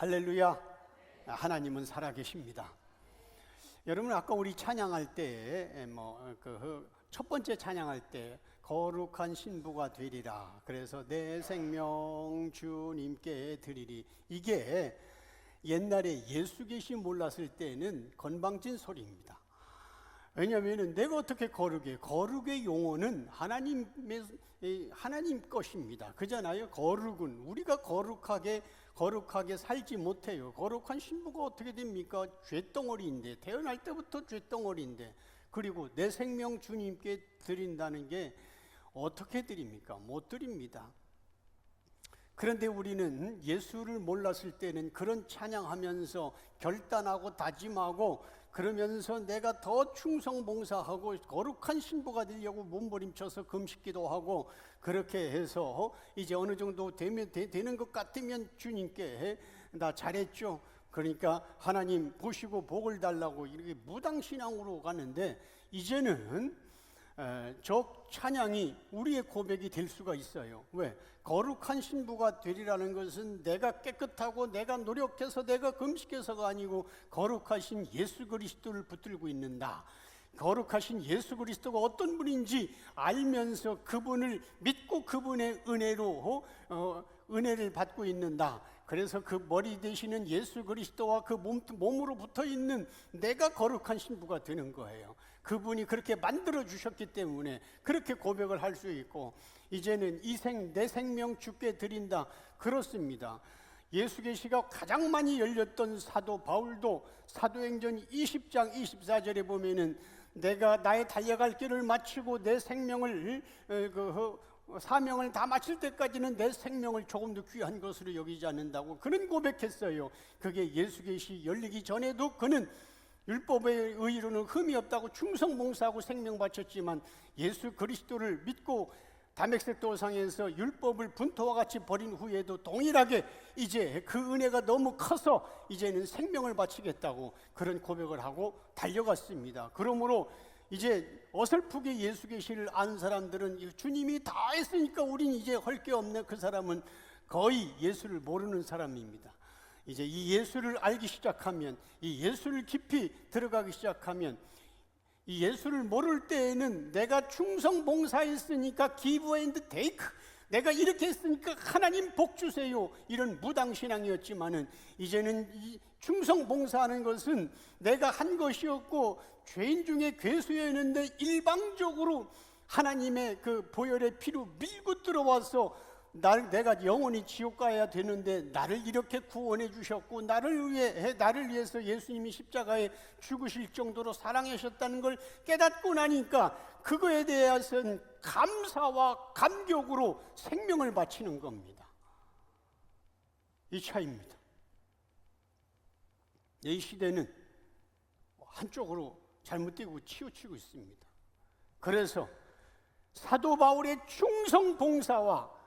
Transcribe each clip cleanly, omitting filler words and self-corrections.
할렐루야. 하나님은 살아계십니다. 여러분, 아까 우리 찬양할 때 첫 번째 찬양할 때 거룩한 신부가 되리라, 그래서 내 생명 주님께 드리리, 이게 옛날에 예수 계시 몰랐을 때는 건방진 소리입니다. 왜냐하면 내가 어떻게 거룩의 용어는 하나님 것입니다. 그잖아요. 거룩은 우리가 거룩하게 살지 못해요. 거룩한 신부가 어떻게 됩니까? 쇳덩어리인데, 태어날 때부터 쇳덩어리인데, 그리고 내 생명 주님께 드린다는 게 어떻게 드립니까? 못 드립니다. 그런데 우리는 예수를 몰랐을 때는 그런 찬양하면서 결단하고 다짐하고, 그러면서 내가 더 충성봉사하고 거룩한 신부가 되려고 몸부림쳐서 금식기도 하고, 그렇게 해서 이제 어느 정도 되는 것 같으면 주님께 나 잘했죠, 그러니까 하나님 보시고 복을 달라고 이렇게 무당신앙으로 가는데, 이제는 저 찬양이 우리의 고백이 될 수가 있어요. 왜? 거룩한 신부가 되리라는 것은 내가 깨끗하고 내가 노력해서 내가 금식해서가 아니고 거룩하신 예수 그리스도를 붙들고 있는다. 거룩하신 예수 그리스도가 어떤 분인지 알면서 그분을 믿고 그분의 은혜로 은혜를 받고 있는다. 그래서 그 머리 되시는 예수 그리스도와 그 몸으로 붙어 있는 내가 거룩한 신부가 되는 거예요. 그분이 그렇게 만들어 주셨기 때문에 그렇게 고백을 할 수 있고, 이제는 내 생명 주께 드린다. 그렇습니다. 예수 계시가 가장 많이 열렸던 사도 바울도 사도행전 20장 24절에 보면은 내가 나의 달려갈 길을 마치고 내 생명을 사명을 다 마칠 때까지는 내 생명을 조금도 귀한 것으로 여기지 않는다고 그는 고백했어요. 그게 예수 계시 열리기 전에도 그는 율법의 의로는 흠이 없다고 충성봉사하고 생명 바쳤지만, 예수 그리스도를 믿고 다메섹 도상에서 율법을 분토와 같이 버린 후에도 동일하게 이제 그 은혜가 너무 커서 이제는 생명을 바치겠다고 그런 고백을 하고 달려갔습니다. 그러므로 이제 어설프게 예수 계시를 아는 사람들은 주님이 다 했으니까 우린 이제 할 게 없네, 그 사람은 거의 예수를 모르는 사람입니다. 이제 이 예수를 알기 시작하면, 이 예수를 깊이 들어가기 시작하면, 이 예수를 모를 때에는 내가 충성 봉사했으니까 give and take, 내가 이렇게 했으니까 하나님 복 주세요, 이런 무당신앙이었지만은 이제는 이 충성 봉사하는 것은 내가 한 것이었고 죄인 중에 괴수였는데 일방적으로 하나님의 그 보혈의 피로 밀고 들어와서 내가 영원히 지옥 가야 되는데 나를 이렇게 구원해 주셨고, 나를 위해서 예수님이 십자가에 죽으실 정도로 사랑하셨다는 걸 깨닫고 나니까 그거에 대해서는 감사와 감격으로 생명을 바치는 겁니다. 이 차이입니다. 이 시대는 한쪽으로 잘못되고 치우치고 있습니다. 그래서 사도 바울의 충성봉사와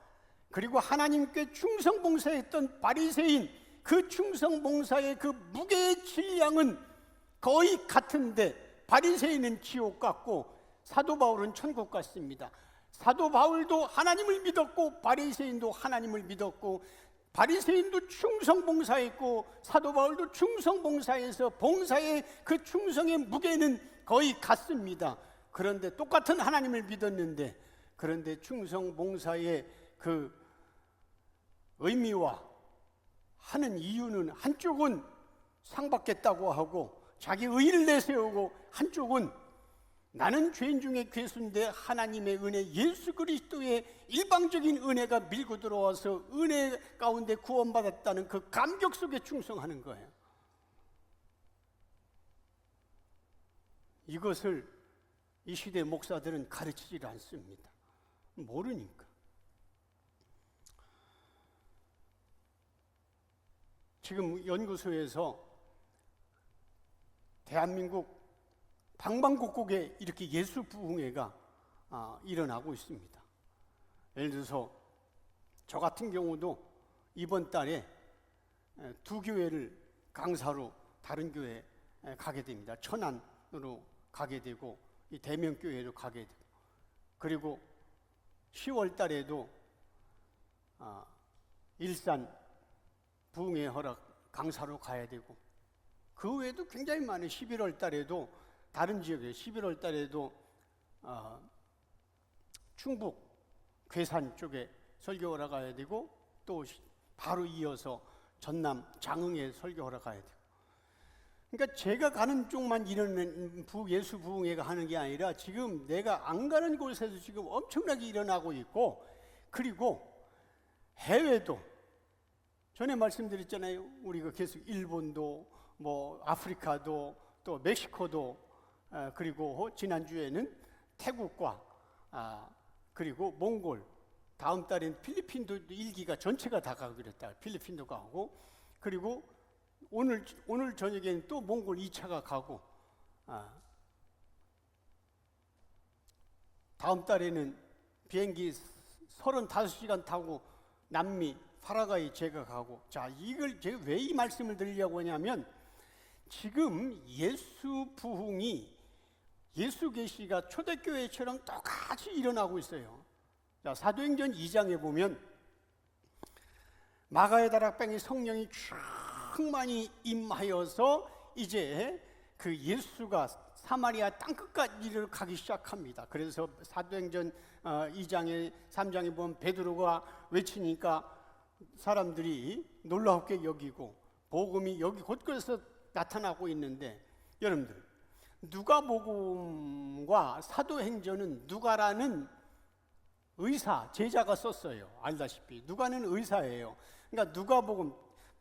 그리고 하나님께 충성봉사했던 바리새인, 그 충성봉사의 그 무게의 질량은 거의 같은데, 바리새인은 지옥 같고 사도 바울은 천국 같습니다. 사도 바울도 하나님을 믿었고 바리새인도 하나님을 믿었고, 바리새인도 충성봉사했고 사도 바울도 충성봉사해서 봉사의 그 충성의 무게는 거의 같습니다. 그런데 똑같은 하나님을 믿었는데, 그런데 충성봉사의 그 의미와 하는 이유는 한쪽은 상 받겠다고 하고 자기 의를 내세우고, 한쪽은 나는 죄인 중에 괴수인데 하나님의 은혜, 예수 그리스도의 일방적인 은혜가 밀고 들어와서 은혜 가운데 구원받았다는 그 감격 속에 충성하는 거예요. 이것을 이 시대 목사들은 가르치질 않습니다. 모르니까. 지금 연구소에서 대한민국 방방곡곡에 이렇게 예수 부흥회가 일어나고 있습니다. 예를 들어서 저 같은 경우도 이번 달에 두 교회를 강사로 다른 교회에 가게 됩니다. 천안으로 가게 되고 이 대명교회로 가게 되고, 그리고 10월 달에도 일산 부흥회 허락 강사로 가야 되고, 그 외에도 굉장히 많은 11월 달에도 다른 지역에 11월 달에도 충북 괴산 쪽에 설교하러 가야 되고, 또 바로 이어서 전남 장흥에 설교하러 가야 되고. 그러니까 제가 가는 쪽만 이런 예수 부흥회가 하는 게 아니라 지금 내가 안 가는 곳에서 지금 엄청나게 일어나고 있고, 그리고 해외도 전에 말씀드렸잖아요. 우리가 계속 일본도 뭐 아프리카도 또 멕시코도 그리고 지난주에는 태국과 그리고 몽골, 다음 달엔 필리핀도 일기가 전체가 다 가고 그랬다. 필리핀도 가고, 그리고 오늘 저녁에는 또 몽골 2차가 가고, 다음 달에는 비행기 35시간 타고 남미 파라과이 제가 가고. 자, 이걸 제가 왜 이 말씀을 드리려고 하냐면, 지금 예수 부흥이 예수 계시가 초대교회처럼 똑같이 일어나고 있어요. 자, 사도행전 2장에 보면 마가의 다락방에 성령이 충만히 임하여서 이제 그 예수가 사마리아 땅끝까지를 가기 시작합니다. 그래서 사도행전 2장에 3장에 보면 베드로가 외치니까 사람들이 놀랍게 여기고 복음이 여기 곳곳에서 나타나고 있는데, 여러분들 누가복음과 사도행전은 누가라는 의사, 제자가 썼어요. 알다시피 누가는 의사예요. 그러니까 누가복음,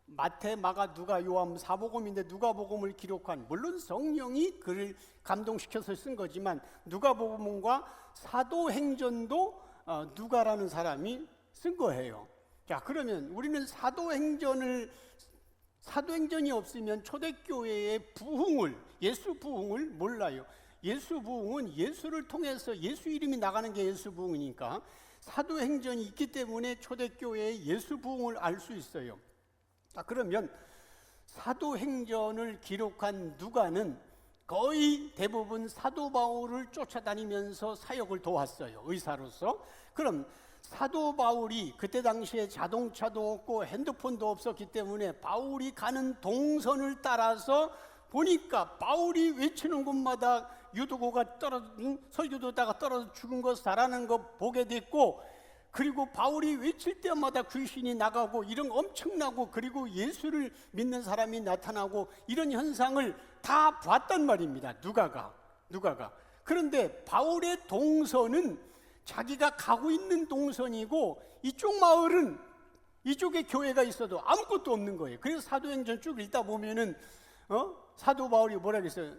마태, 마가, 누가, 요한 사복음인데 누가복음을 기록한, 물론 성령이 그를 감동시켜서 쓴 거지만 누가복음과 사도행전도 누가라는 사람이 쓴 거예요. 자, 그러면 우리는 사도행전이 없으면 초대교회의 부흥을, 예수 부흥을 몰라요. 예수 부흥은 예수를 통해서 예수 이름이 나가는 게 예수 부흥이니까 사도행전이 있기 때문에 초대교회의 예수 부흥을 알 수 있어요. 자, 그러면 사도행전을 기록한 누가는 거의 대부분 사도 바울을 쫓아다니면서 사역을 도왔어요. 의사로서. 그럼 사도 바울이 그때 당시에 자동차도 없고 핸드폰도 없었기 때문에 바울이 가는 동선을 따라서 보니까 바울이 외치는 곳마다 유두고가 설교도다가 떨어져 죽은 거 잘하는 거 보게 됐고, 그리고 바울이 외칠 때마다 귀신이 나가고 이런 엄청나고, 그리고 예수를 믿는 사람이 나타나고, 이런 현상을 다 봤단 말입니다. 누가가. 그런데 바울의 동선은 자기가 가고 있는 동선이고, 이쪽 마을은 이쪽에 교회가 있어도 아무것도 없는 거예요. 그래서 사도행전 쭉 읽다 보면은 사도 바울이 뭐라 그랬어요?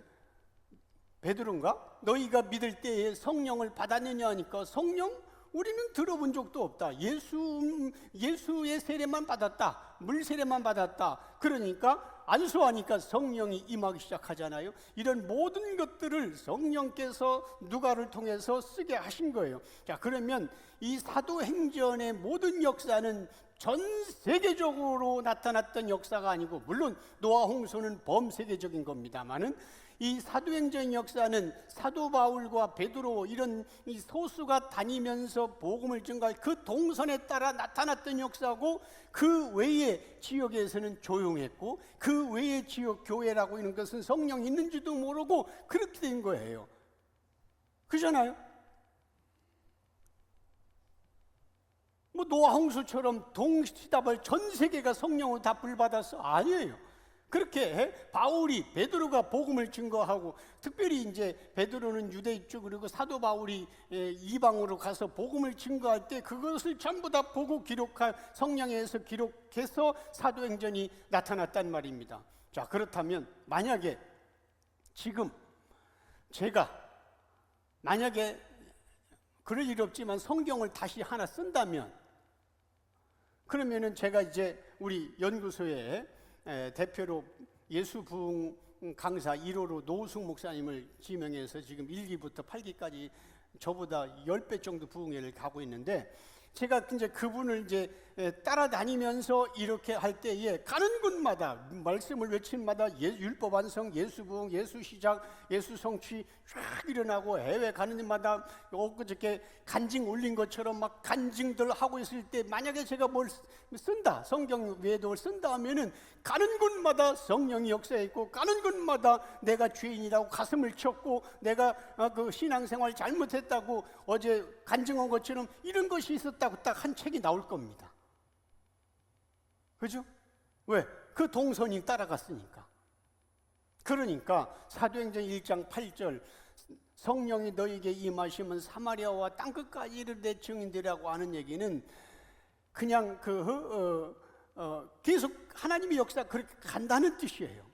베드로인가? 너희가 믿을 때에 성령을 받았느냐 하니까, 성령? 우리는 들어본 적도 없다. 예수의 세례만 받았다. 물 세례만 받았다. 그러니까 안수하니까 성령이 임하기 시작하잖아요. 이런 모든 것들을 성령께서 누가를 통해서 쓰게 하신 거예요. 자, 그러면 이 사도행전의 모든 역사는 전 세계적으로 나타났던 역사가 아니고, 물론 노아 홍수는 범세계적인 겁니다만은, 이 사도행전 역사는 사도 바울과 베드로 이런 이 소수가 다니면서 복음을 증가할 그 동선에 따라 나타났던 역사고, 그 외의 지역에서는 조용했고, 그 외의 지역 교회라고 하는 것은 성령 있는지도 모르고 그렇게 된 거예요. 그렇잖아요? 뭐 노아 홍수처럼 동시다발 전 세계가 성령으로 다 불받았어? 아니에요. 그렇게 바울이, 베드로가 복음을 증거하고, 특별히 이제 베드로는 유대 쪽, 그리고 사도 바울이 이방으로 가서 복음을 증거할 때 그것을 전부 다 보고 기록한, 성령에서 기록해서 사도행전이 나타났단 말입니다. 자, 그렇다면 만약에 지금 제가 만약에 그럴 일 없지만 성경을 다시 하나 쓴다면, 그러면은 제가 이제 우리 연구소에 대표로 예수 부흥 강사 1호로 노우승 목사님을 지명해서 지금 1기부터 8기까지 저보다 10배 정도 부흥회를 가고 있는데, 제가 이제 그분을 이제 따라다니면서 이렇게 할 때에 가는 곳마다 말씀을 외친 마다 율법 완성, 예수 부흥, 예수 시작, 예수 성취 쫙 일어나고, 해외 가는 데마다 엊그저께 간증 올린 것처럼 막 간증들 하고 있을 때, 만약에 제가 뭘 쓴다, 성경 외도를 쓴다 하면은 가는 곳마다 성령이 역사했고, 가는 곳마다 내가 죄인이라고 가슴을 쳤고, 내가 그 신앙생활 잘못했다고 어제 간증한 것처럼 이런 것이 있었다고 딱 한 책이 나올 겁니다. 그죠? 왜? 그 동선이 따라갔으니까. 그러니까 사도행전 1장 8절 성령이 너에게 임하시면 사마리아와 땅끝까지 이르되 증인되라고 하는 얘기는 그냥 계속 하나님의 역사 그렇게 간다는 뜻이에요.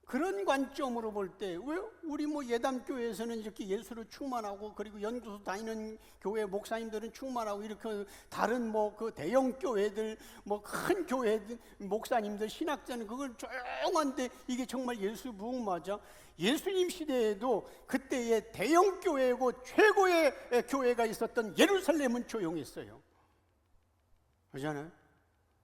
그런 관점으로 볼 때 왜 우리 예담교회에서는 이렇게 예수로 충만하고, 그리고 연구소 다니는 교회 목사님들은 충만하고, 이렇게 다른 그 대형 교회들, 큰 교회들 목사님들 신학자는 그걸 조용한데 이게 정말 예수 부흥 맞아? 예수님 시대에도 그때의 대형 교회고 최고의 교회가 있었던 예루살렘은 조용했어요. 그렇잖아요?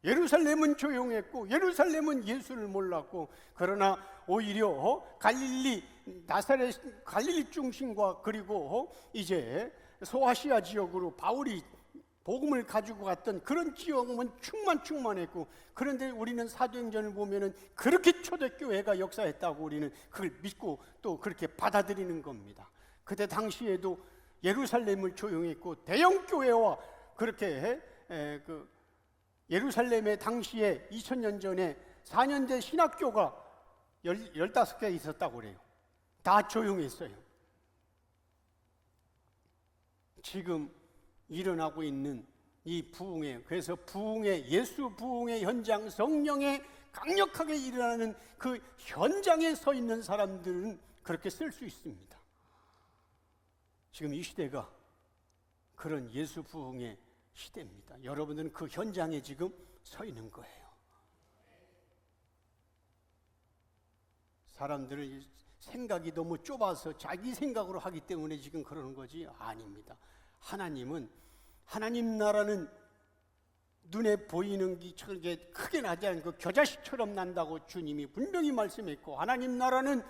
예루살렘은 조용했고, 예루살렘은 예수를 몰랐고, 그러나 오히려 갈릴리, 나사렛, 갈릴리 중심과, 그리고 이제 소아시아 지역으로 바울이 복음을 가지고 갔던 그런 지역은 충만했고, 그런데 우리는 사도행전을 보면은 그렇게 초대교회가 역사했다고 우리는 그걸 믿고 또 그렇게 받아들이는 겁니다. 그때 당시에도 예루살렘을 조용했고, 대형 교회와 그렇게 예루살렘에 당시에 2000년 전에 4년제 신학교가 15개 있었다고 그래요. 다 조용했어요. 지금 일어나고 있는 이 부흥의, 그래서 예수 부흥의 현장, 성령의 강력하게 일어나는 그 현장에 서 있는 사람들은 그렇게 쓸 수 있습니다. 지금 이 시대가 그런 예수 부흥의 시대입니다. 여러분들은 그 현장에 지금 서 있는 거예요. 사람들은 생각이 너무 좁아서 자기 생각으로 하기 때문에 지금 그러는 거지, 아닙니다. 하나님 나라는 눈에 보이는 게 크게 나지 않고 겨자씨처럼 난다고 주님이 분명히 말씀했고, 하나님 나라는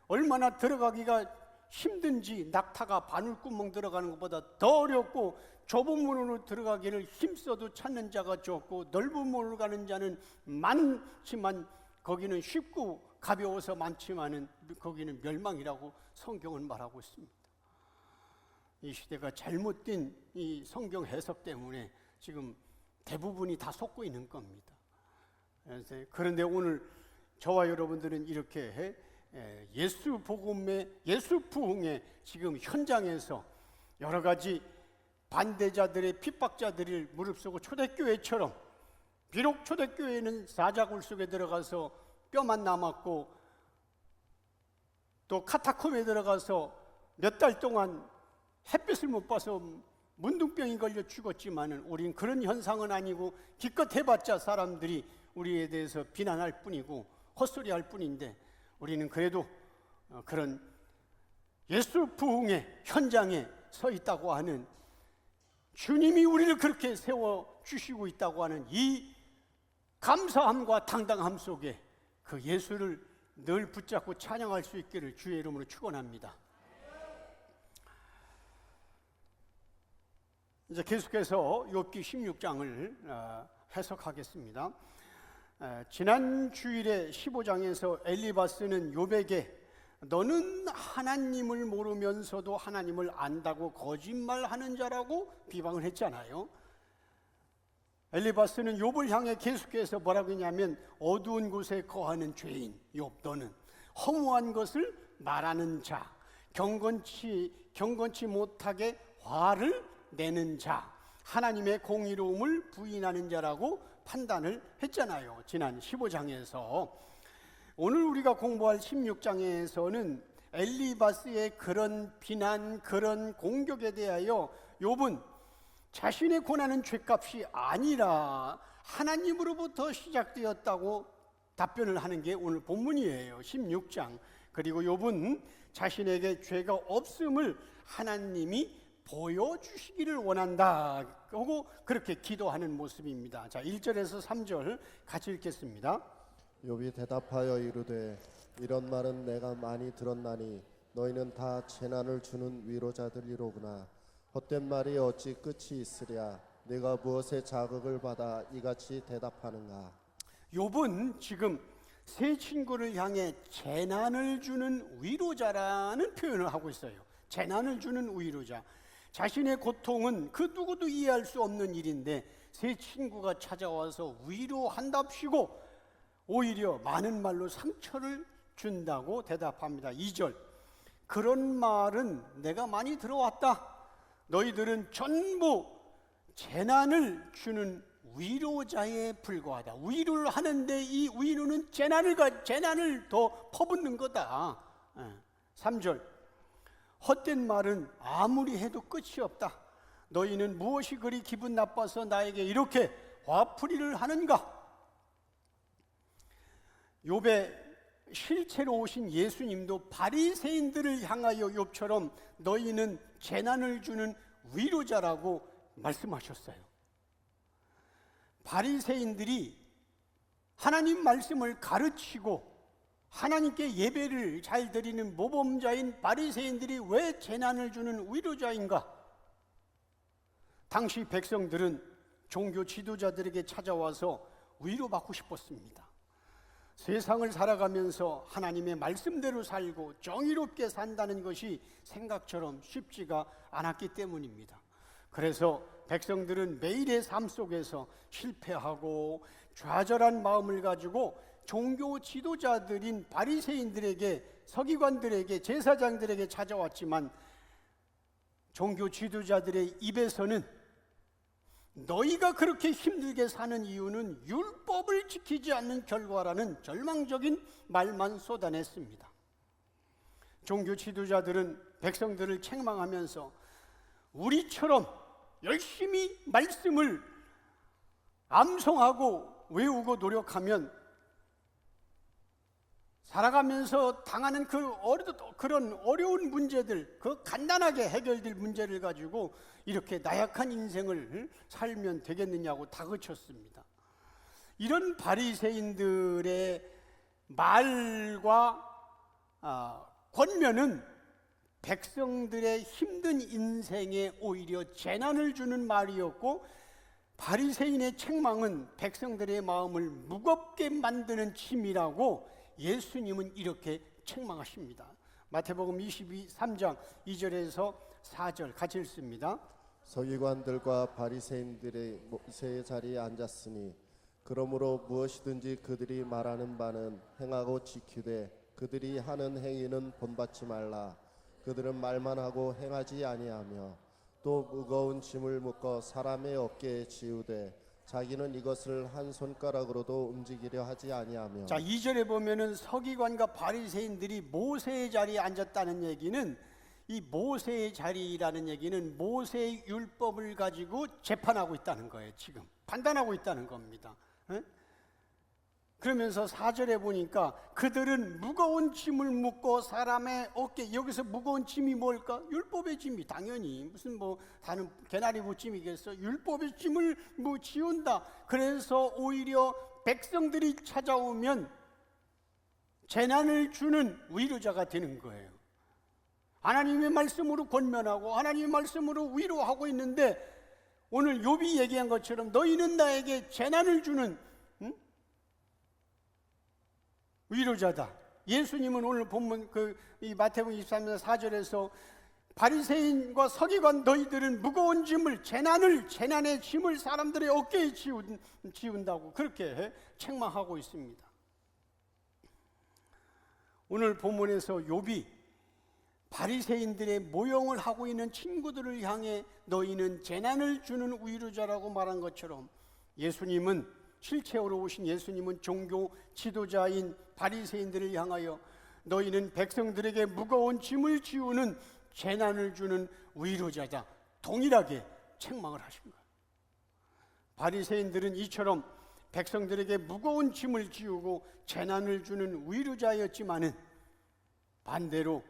얼마나 들어가기가 힘든지, 낙타가 바늘구멍 들어가는 것보다 더 어렵고, 좁은 문으로 들어가기를 힘써도 찾는 자가 적고, 넓은 문으로 가는 자는 많지만 거기는 쉽고 가벼워서 많지만은 거기는 멸망이라고 성경은 말하고 있습니다. 이 시대가 잘못된 이 성경 해석 때문에 지금 대부분이 다 속고 있는 겁니다. 그런데 오늘 저와 여러분들은 이렇게 예수 복음의, 예수 부흥의 지금 현장에서 여러 가지 반대자들의 핍박자들을 무릅쓰고, 초대교회처럼, 비록 초대교회는 사자굴 속에 들어가서 뼈만 남았고, 또 카타콤에 들어가서 몇 달 동안 햇빛을 못 봐서 문둥병이 걸려 죽었지만은, 우린 그런 현상은 아니고, 기껏 해봤자 사람들이 우리에 대해서 비난할 뿐이고 헛소리할 뿐인데, 우리는 그래도 그런 예수 부흥의 현장에 서 있다고 하는, 주님이 우리를 그렇게 세워주시고 있다고 하는 이 감사함과 당당함 속에 그 예수를 늘 붙잡고 찬양할 수 있기를 주의 이름으로 축원합니다. 이제 계속해서 욥기 16장을 해석하겠습니다. 지난 주일에 15장에서 엘리바스는 욥에게 너는 하나님을 모르면서도 하나님을 안다고 거짓말하는 자라고 비방을 했잖아요. 엘리바스는 욥을 향해 계속해서 뭐라고 했냐면, 어두운 곳에 거하는 죄인 욥, 너는 허무한 것을 말하는 자, 경건치 못하게 화를 내는 자, 하나님의 공의로움을 부인하는 자라고 판단을 했잖아요. 지난 15장에서. 오늘 우리가 공부할 16장에서는 엘리바스의 그런 비난, 그런 공격에 대하여 욥은 자신의 고난은 죗값이 아니라 하나님으로부터 시작되었다고 답변을 하는 게 오늘 본문이에요. 16장. 그리고 욥은 자신에게 죄가 없음을 하나님이 보여주시기를 원한다 하고 그렇게 기도하는 모습입니다. 자, 1절에서 3절 같이 읽겠습니다. 욥이 대답하여 이르되 이런 말은 내가 많이 들었나니 너희는 다 재난을 주는 위로자들이로구나. 헛된 말이 어찌 끝이 있으랴. 네가 무엇에 자극을 받아 이같이 대답하는가. 욥은 지금 세 친구를 향해 재난을 주는 위로자라는 표현을 하고 있어요. 재난을 주는 위로자. 자신의 고통은 그 누구도 이해할 수 없는 일인데 세 친구가 찾아와서 위로한답시고 오히려 많은 말로 상처를 준다고 대답합니다. 2절, 그런 말은 내가 많이 들어왔다. 너희들은 전부 재난을 주는 위로자에 불과하다. 위로를 하는데 이 위로는 재난을 더 퍼붓는 거다. 3절, 헛된 말은 아무리 해도 끝이 없다. 너희는 무엇이 그리 기분 나빠서 나에게 이렇게 화풀이를 하는가? 욥의 실체로 오신 예수님도 바리새인들을 향하여 욥처럼 너희는 재난을 주는 위로자라고 말씀하셨어요. 바리새인들이 하나님 말씀을 가르치고 하나님께 예배를 잘 드리는 모범자인 바리새인들이 왜 재난을 주는 위로자인가? 당시 백성들은 종교 지도자들에게 찾아와서 위로받고 싶었습니다. 세상을 살아가면서 하나님의 말씀대로 살고 정의롭게 산다는 것이 생각처럼 쉽지가 않았기 때문입니다. 그래서 백성들은 매일의 삶 속에서 실패하고 좌절한 마음을 가지고 종교 지도자들인 바리새인들에게, 서기관들에게, 제사장들에게 찾아왔지만 종교 지도자들의 입에서는 너희가 그렇게 힘들게 사는 이유는 율법을 지키지 않는 결과라는 절망적인 말만 쏟아냈습니다. 종교 지도자들은 백성들을 책망하면서 우리처럼 열심히 말씀을 암송하고 외우고 노력하면 살아가면서 당하는 그런 어려운 문제들, 그 간단하게 해결될 문제를 가지고 이렇게 나약한 인생을 살면 되겠느냐고 다그쳤습니다. 이런 바리새인들의 말과 권면은 백성들의 힘든 인생에 오히려 재난을 주는 말이었고, 바리새인의 책망은 백성들의 마음을 무겁게 만드는 침이라고 예수님은 이렇게 책망하십니다. 마태복음 23장 2절에서 4절 같이 읽습니다. 서기관들과 바리새인들이 모세의 자리에 앉았으니 그러므로 무엇이든지 그들이 말하는 바는 행하고 지키되 그들이 하는 행위는 본받지 말라. 그들은 말만 하고 행하지 아니하며 또 무거운 짐을 묶어 사람의 어깨에 지우되 자기는 이것을 한 손가락으로도 움직이려 하지 아니하며. 자, 2절에 보면은 서기관과 바리새인들이 모세의 자리에 앉았다는 얘기는, 이 모세의 자리라는 얘기는 모세의 율법을 가지고 재판하고 있다는 거예요. 지금 판단하고 있다는 겁니다. 그러면서 4절에 보니까 그들은 무거운 짐을 묶고 사람의 어깨, 여기서 무거운 짐이 뭘까? 율법의 짐이, 당연히 무슨 다른 개나리 무짐이겠어? 율법의 짐을 지운다. 그래서 오히려 백성들이 찾아오면 재난을 주는 위로자가 되는 거예요. 하나님의 말씀으로 권면하고 하나님의 말씀으로 위로하고 있는데, 오늘 욥이 얘기한 것처럼 너희는 나에게 재난을 주는 위로자다. 예수님은 오늘 본문 이 마태복음 23장 4절에서 바리새인과 서기관 너희들은 무거운 짐을, 재난의 짐을 사람들의 어깨에 지운다고 그렇게 책망하고 있습니다. 오늘 본문에서 욥이 바리새인들의 모형을 하고 있는 친구들을 향해 너희는 재난을 주는 위로자라고 말한 것처럼, 예수님은, 실체로 오신 예수님은 종교 지도자인 바리새인들을 향하여 너희는 백성들에게 무거운 짐을 지우는 재난을 주는 위로자다, 동일하게 책망을 하신 거예요. 바리새인들은 이처럼 백성들에게 무거운 짐을 지우고 재난을 주는 위로자였지만은, 반대로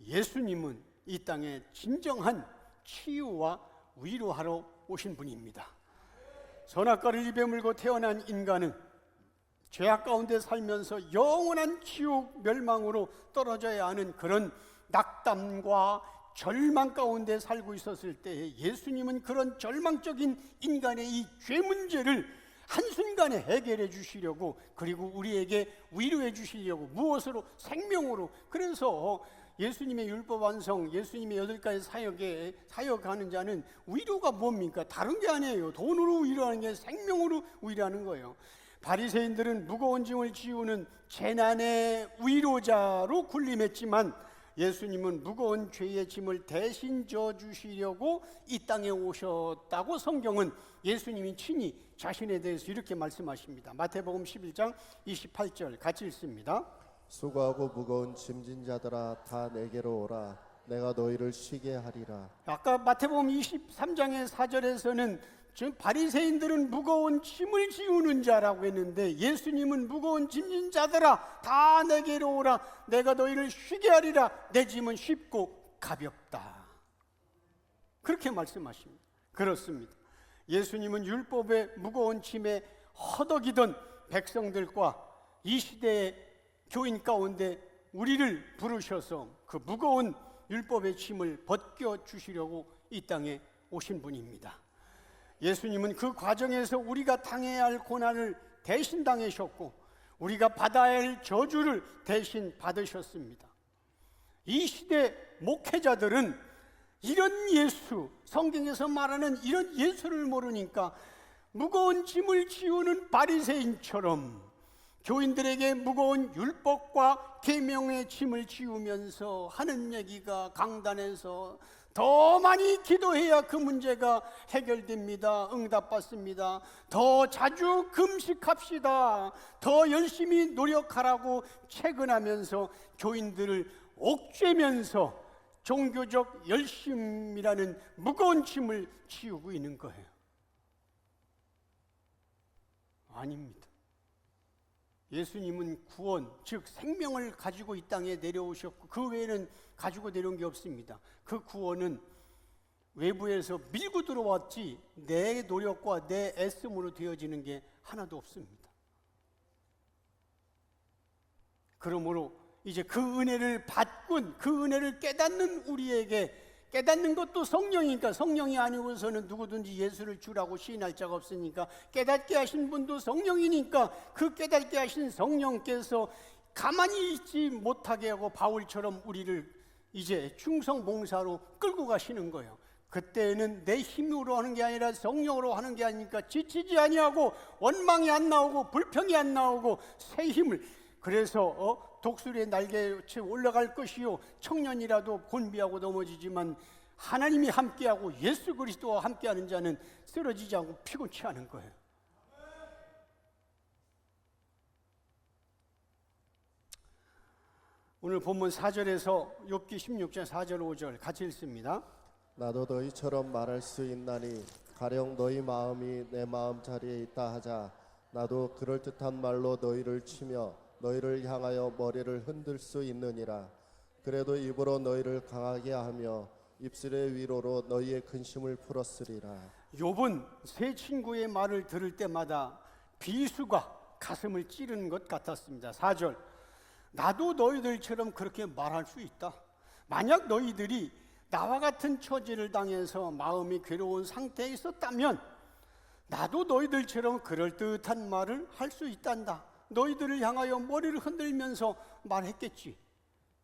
예수님은 이 땅에 진정한 치유와 위로하러 오신 분입니다. 선악과를 입에 물고 태어난 인간은 죄악 가운데 살면서 영원한 지옥 멸망으로 떨어져야 하는 그런 낙담과 절망 가운데 살고 있었을 때에 예수님은 그런 절망적인 인간의 이 죄 문제를 한순간에 해결해 주시려고, 그리고 우리에게 위로해 주시려고, 무엇으로? 생명으로. 그래서 예수님의 율법 완성, 예수님의 8가지 사역에 사역하는 자는 위로가 뭡니까? 다른 게 아니에요. 돈으로 위로하는 게 생명으로 위로하는 거예요. 바리새인들은 무거운 짐을 지우는 재난의 위로자로 군림했지만 예수님은 무거운 죄의 짐을 대신 져주시려고 이 땅에 오셨다고 성경은 예수님이 친히 자신에 대해서 이렇게 말씀하십니다. 마태복음 11장 28절 같이 읽습니다. 수고하고 무거운 짐진 자들아 다 내게로 오라. 내가 너희를 쉬게 하리라. 아까 마태복음 23장의 4절에서는 지금 바리새인들은 무거운 짐을 지우는 자라고 했는데 예수님은 무거운 짐진 자들아 다 내게로 오라. 내가 너희를 쉬게 하리라. 내 짐은 쉽고 가볍다. 그렇게 말씀하십니다. 그렇습니다. 예수님은 율법의 무거운 짐에 허덕이던 백성들과 이 시대의 교인 가운데 우리를 부르셔서 그 무거운 율법의 짐을 벗겨 주시려고 이 땅에 오신 분입니다. 예수님은 그 과정에서 우리가 당해야 할 고난을 대신 당하셨고 우리가 받아야 할 저주를 대신 받으셨습니다. 이 시대 목회자들은 이런 예수, 성경에서 말하는 이런 예수를 모르니까 무거운 짐을 지우는 바리새인처럼 교인들에게 무거운 율법과 계명의 짐을 지우면서 하는 얘기가 강단에서 더 많이 기도해야 그 문제가 해결됩니다. 응답받습니다. 더 자주 금식합시다. 더 열심히 노력하라고 채근하면서 교인들을 옥죄면서 종교적 열심이라는 무거운 짐을 지우고 있는 거예요. 아닙니다. 예수님은 구원, 즉 생명을 가지고 이 땅에 내려오셨고 그 외에는 가지고 내려온 게 없습니다. 그 구원은 외부에서 밀고 들어왔지 내 노력과 내 애씀으로 되어지는 게 하나도 없습니다. 그러므로 이제 그 은혜를 받군, 그 은혜를 깨닫는 우리에게, 깨닫는 것도 성령이니까, 성령이 아니고서는 누구든지 예수를 주라고 시인할 자가 없으니까 깨닫게 하신 분도 성령이니까 그 깨닫게 하신 성령께서 가만히 있지 못하게 하고 바울처럼 우리를 이제 충성봉사로 끌고 가시는 거예요. 그때는 내 힘으로 하는 게 아니라 성령으로 하는 게 아니니까 지치지 아니하고 원망이 안 나오고 불평이 안 나오고 새 힘을, 그래서 독수리의 날개에 올라갈 것이요 청년이라도 곤비하고 넘어지지만 하나님이 함께하고 예수 그리스도와 함께하는 자는 쓰러지지 않고 피곤치 않은 거예요. 오늘 본문 4절에서 욥기 16장 4절 5절 같이 읽습니다. 나도 너희처럼 말할 수 있나니 가령 너희 마음이 내 마음 자리에 있다 하자. 나도 그럴듯한 말로 너희를 치며 너희를 향하여 머리를 흔들 수 있느니라. 그래도 입으로 너희를 강하게 하며 입술의 위로로 너희의 근심을 풀었으리라. 욥은 세 친구의 말을 들을 때마다 비수가 가슴을 찌르는 것 같았습니다. 4절, 나도 너희들처럼 그렇게 말할 수 있다. 만약 너희들이 나와 같은 처지를 당해서 마음이 괴로운 상태에 있었다면 나도 너희들처럼 그럴듯한 말을 할 수 있단다. 너희들을 향하여 머리를 흔들면서 말했겠지.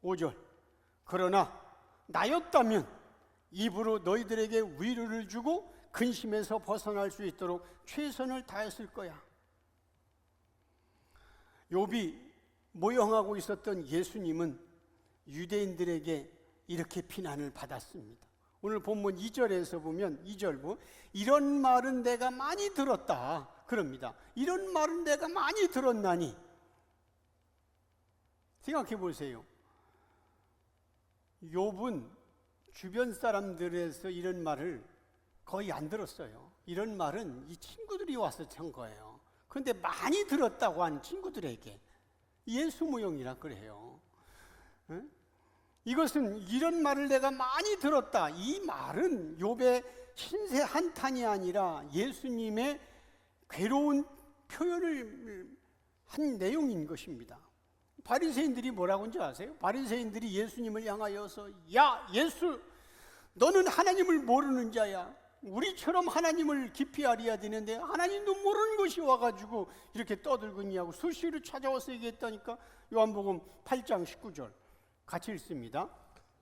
5절, 그러나 나였다면 입으로 너희들에게 위로를 주고 근심에서 벗어날 수 있도록 최선을 다했을 거야. 욥이 모형하고 있었던 예수님은 유대인들에게 이렇게 비난을 받았습니다. 오늘 본문 2절에서 보면 2절부 이런 말은 내가 많이 들었다 그럽니다. 이런 말은 내가 많이 들었나니. 생각해 보세요. 욥은 주변 사람들에서 이런 말을 거의 안 들었어요. 이런 말은 이 친구들이 와서 한 거예요. 그런데 많이 들었다고 한 친구들에게 예수 모형이라 그래요. 응? 이것은 이런 말을 내가 많이 들었다. 이 말은 욥의 신세 한탄이 아니라 예수님의 괴로운 표현을 한 내용인 것입니다. 바리새인들이 뭐라고 하는지 아세요? 바리새인들이 예수님을 향하여서 야 예수 너는 하나님을 모르는 자야. 우리처럼 하나님을 깊이 알아야 되는데 하나님도 모르는 것이 와가지고 이렇게 떠들고 있냐고 수시로 찾아와서 얘기했다니까. 요한복음 8장 19절 같이 읽습니다.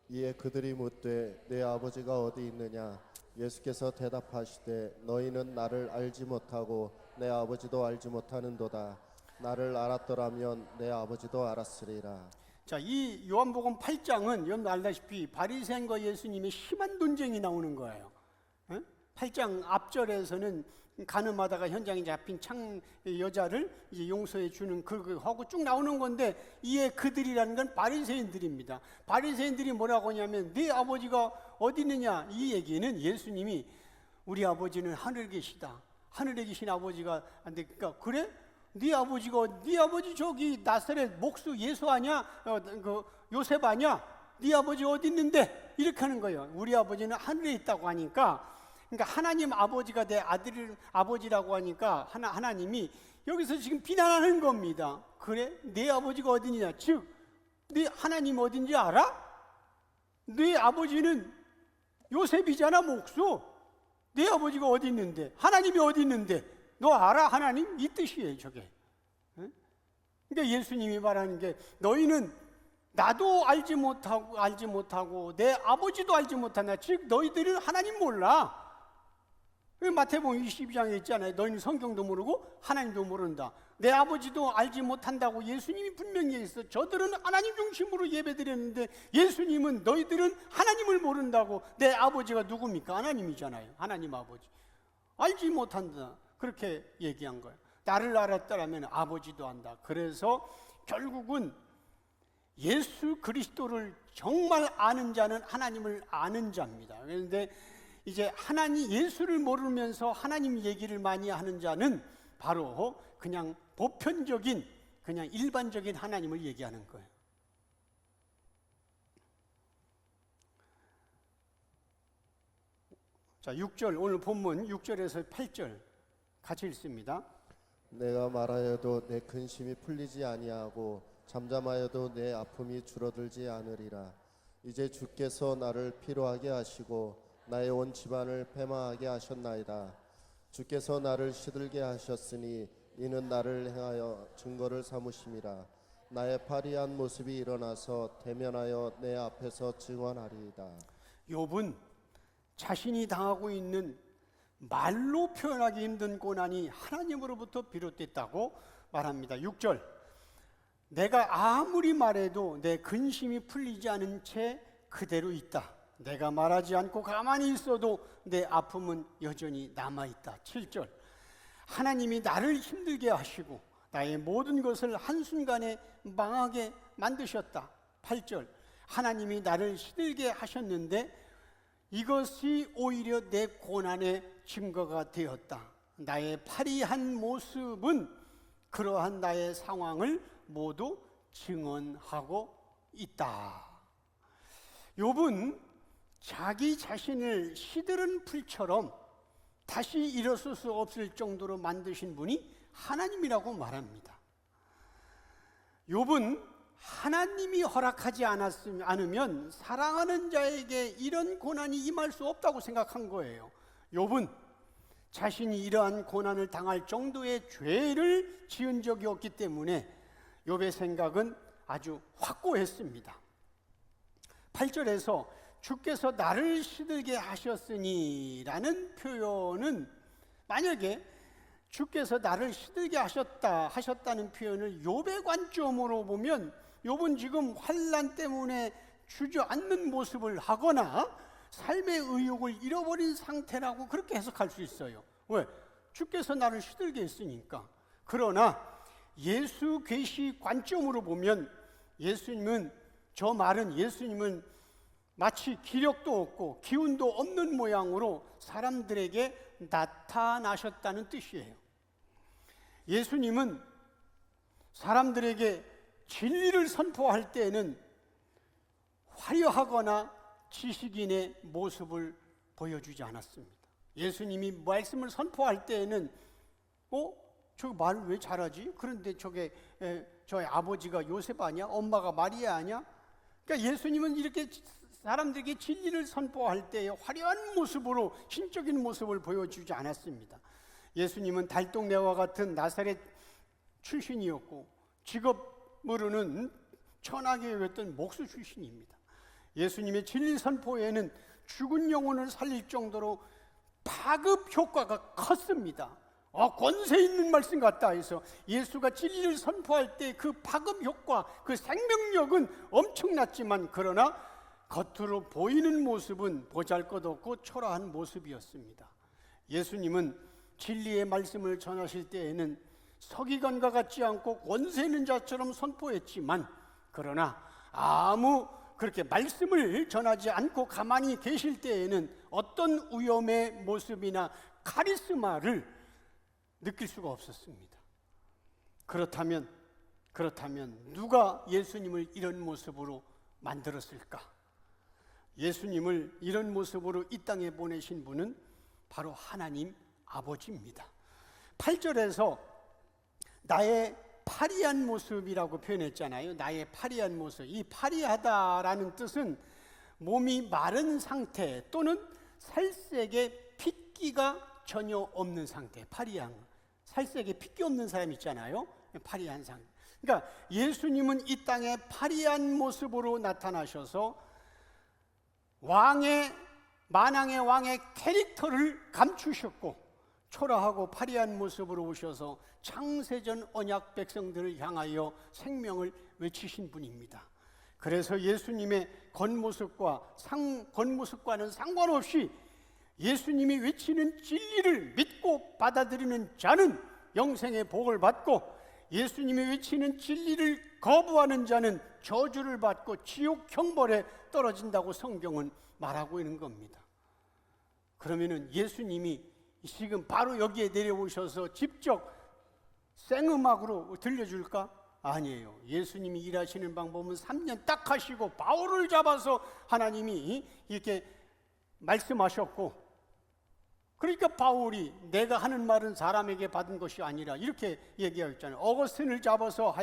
이에 그들이 묻되 내 아버지가 어디 있느냐? 예수께서 대답하시되 너희는 나를 알지 못하고 내 아버지도 알지 못하는도다. 나를 알았더라면 내 아버지도 알았으리라. 자, 이 요한복음 8장은 여러분 알다시피 바리새인과 예수님의 심한 논쟁이 나오는 거예요. 8장 앞절에서는 가늠하다가 현장에 잡힌 여자를 이제 용서해 주는 그거하고 쭉 나오는 건데, 이에 그들이라는 건 바리새인들입니다. 바리새인들이 뭐라고 하냐면 네 아버지가 어디 있느냐, 이 얘기는 예수님이 우리 아버지는 하늘에 계시다. 하늘에 계신 아버지가 안 돼. 그러니까 그래? 네 아버지 저기 나사렛 목수 예수 아니야? 그 요셉 아니야? 네 아버지 어디 있는데? 이렇게 하는 거예요. 우리 아버지는 하늘에 있다고 하니까, 그러니까 하나님 아버지가 내 아들 아버지라고 하니까 하나님이 여기서 지금 비난하는 겁니다. 그래? 네 아버지가 어디냐? 즉, 네 하나님 어딘지 알아? 네 아버지는 요셉이잖아, 목수. 네 아버지가 어디 있는데? 하나님이 어디 있는데? 너 알아? 하나님? 이 뜻이에요, 저게. 그러니까 예수님이 말하는 게 너희는 나도 알지 못하고 내 아버지도 알지 못하나, 즉 너희들은 하나님 몰라. 마태복음 22장에 있잖아요. 너희는 성경도 모르고 하나님도 모른다. 내 아버지도 알지 못한다고 예수님이 분명히 했어. 저들은 하나님 중심으로 예배드렸는데 예수님은 너희들은 하나님을 모른다고. 내 아버지가 누굽니까? 하나님이잖아요. 하나님 아버지. 알지 못한다. 그렇게 얘기한 거예요. 나를 알았다라면 아버지도 안다. 그래서 결국은 예수 그리스도를 정말 아는 자는 하나님을 아는 자입니다. 그런데 이제 예수를 모르면서 하나님 얘기를 많이 하는 자는 바로 그냥 보편적인, 그냥 일반적인 하나님을 얘기하는 거예요. 자, 6절, 오늘 본문 6절에서 8절 같이 읽습니다. 내가 말하여도 내 근심이 풀리지 아니하고 잠잠하여도 내 아픔이 줄어들지 않으리라. 이제 주께서 나를 피로하게 하시고 나의 온 집안을 패망하게 하셨나이다. 주께서 나를 시들게 하셨으니 이는 나를 행하여 증거를 삼으심이라. 나의 파리한 모습이 일어나서 대면하여 내 앞에서 증언하리이다. 욥은 자신이 당하고 있는 말로 표현하기 힘든 고난이 하나님으로부터 비롯됐다고 말합니다. 6절, 내가 아무리 말해도 내 근심이 풀리지 않은 채 그대로 있다. 내가 말하지 않고 가만히 있어도 내 아픔은 여전히 남아있다. 7절, 하나님이 나를 힘들게 하시고 나의 모든 것을 한순간에 망하게 만드셨다. 8절, 하나님이 나를 시들게 하셨는데 이것이 오히려 내 고난의 증거가 되었다. 나의 파리한 모습은 그러한 나의 상황을 모두 증언하고 있다. 욥은 자기 자신을 시들은 풀처럼 다시 일어설 수 없을 정도로 만드신 분이 하나님이라고 말합니다. 욥은 하나님이 허락하지 않으면 사랑하는 자에게 이런 고난이 임할 수 없다고 생각한 거예요. 욥은 자신이 이러한 고난을 당할 정도의 죄를 지은 적이 없기 때문에 욥의 생각은 아주 확고했습니다. 8절에서 주께서 나를 시들게 하셨으니 라는 표현은, 만약에 주께서 나를 시들게 하셨다는 표현을 욥의 관점으로 보면 욥은 지금 환난 때문에 주저앉는 모습을 하거나 삶의 의욕을 잃어버린 상태라고 그렇게 해석할 수 있어요. 왜? 주께서 나를 시들게 했으니까. 그러나 예수 계시 관점으로 보면 예수님은 마치 기력도 없고 기운도 없는 모양으로 사람들에게 나타나셨다는 뜻이에요. 예수님은 사람들에게 진리를 선포할 때에는 화려하거나 지식인의 모습을 보여주지 않았습니다. 예수님이 말씀을 선포할 때에는 저 말을 왜 잘하지? 그런데 저의 아버지가 요셉 아니야? 엄마가 마리아 아니야? 그러니까 예수님은 이렇게 사람들에게 진리를 선포할 때에 화려한 모습으로 신적인 모습을 보여주지 않았습니다. 예수님은 달동네와 같은 나사렛 출신이었고 직업으로는 천하교회였던 목수 출신입니다. 예수님의 진리 선포에는 죽은 영혼을 살릴 정도로 파급 효과가 컸습니다. 권세 있는 말씀 같다 해서 예수가 진리를 선포할 때 그 파급 효과, 그 생명력은 엄청났지만 그러나 겉으로 보이는 모습은 보잘것없고 초라한 모습이었습니다. 예수님은 진리의 말씀을 전하실 때에는 서기관과 같지 않고 권세 있는 자처럼 선포했지만 그러나 그렇게 말씀을 전하지 않고 가만히 계실 때에는 어떤 위엄의 모습이나 카리스마를 느낄 수가 없었습니다. 그렇다면 누가 예수님을 이런 모습으로 만들었을까? 예수님을 이런 모습으로 이 땅에 보내신 분은 바로 하나님 아버지입니다. 8절에서 나의 파리한 모습이라고 표현했잖아요. 나의 파리한 모습. 이 파리하다라는 뜻은 몸이 마른 상태 또는 살색에 핏기가 전혀 없는 상태. 파리한, 살색에 핏기 없는 사람 있잖아요. 파리한 상태. 그러니까 예수님은 이 땅에 파리한 모습으로 나타나셔서 만왕의 왕의 캐릭터를 감추셨고 초라하고 파리한 모습으로 오셔서 창세전 언약 백성들을 향하여 생명을 외치신 분입니다. 그래서 예수님의 겉모습과는 상관없이 예수님이 외치는 진리를 믿고 받아들이는 자는 영생의 복을 받고 예수님이 외치는 진리를 거부하는 자는 저주를 받고 지옥 형벌에 떨어진다고 성경은 말하고 있는 겁니다. 그러면은 예수님이 지금 바로 여기에 내려오셔서 직접 생음악으로 들려줄까? 아니에요. 예수님이 일하시는 방법은 3년 딱 하시고 바울을 잡아서 하나님이 이렇게 말씀하셨고, 그러니까 바울이 내가 하는 말은 사람에게 받은 것이 아니라 이렇게 얘기하였잖아요. 어거스틴을 잡아서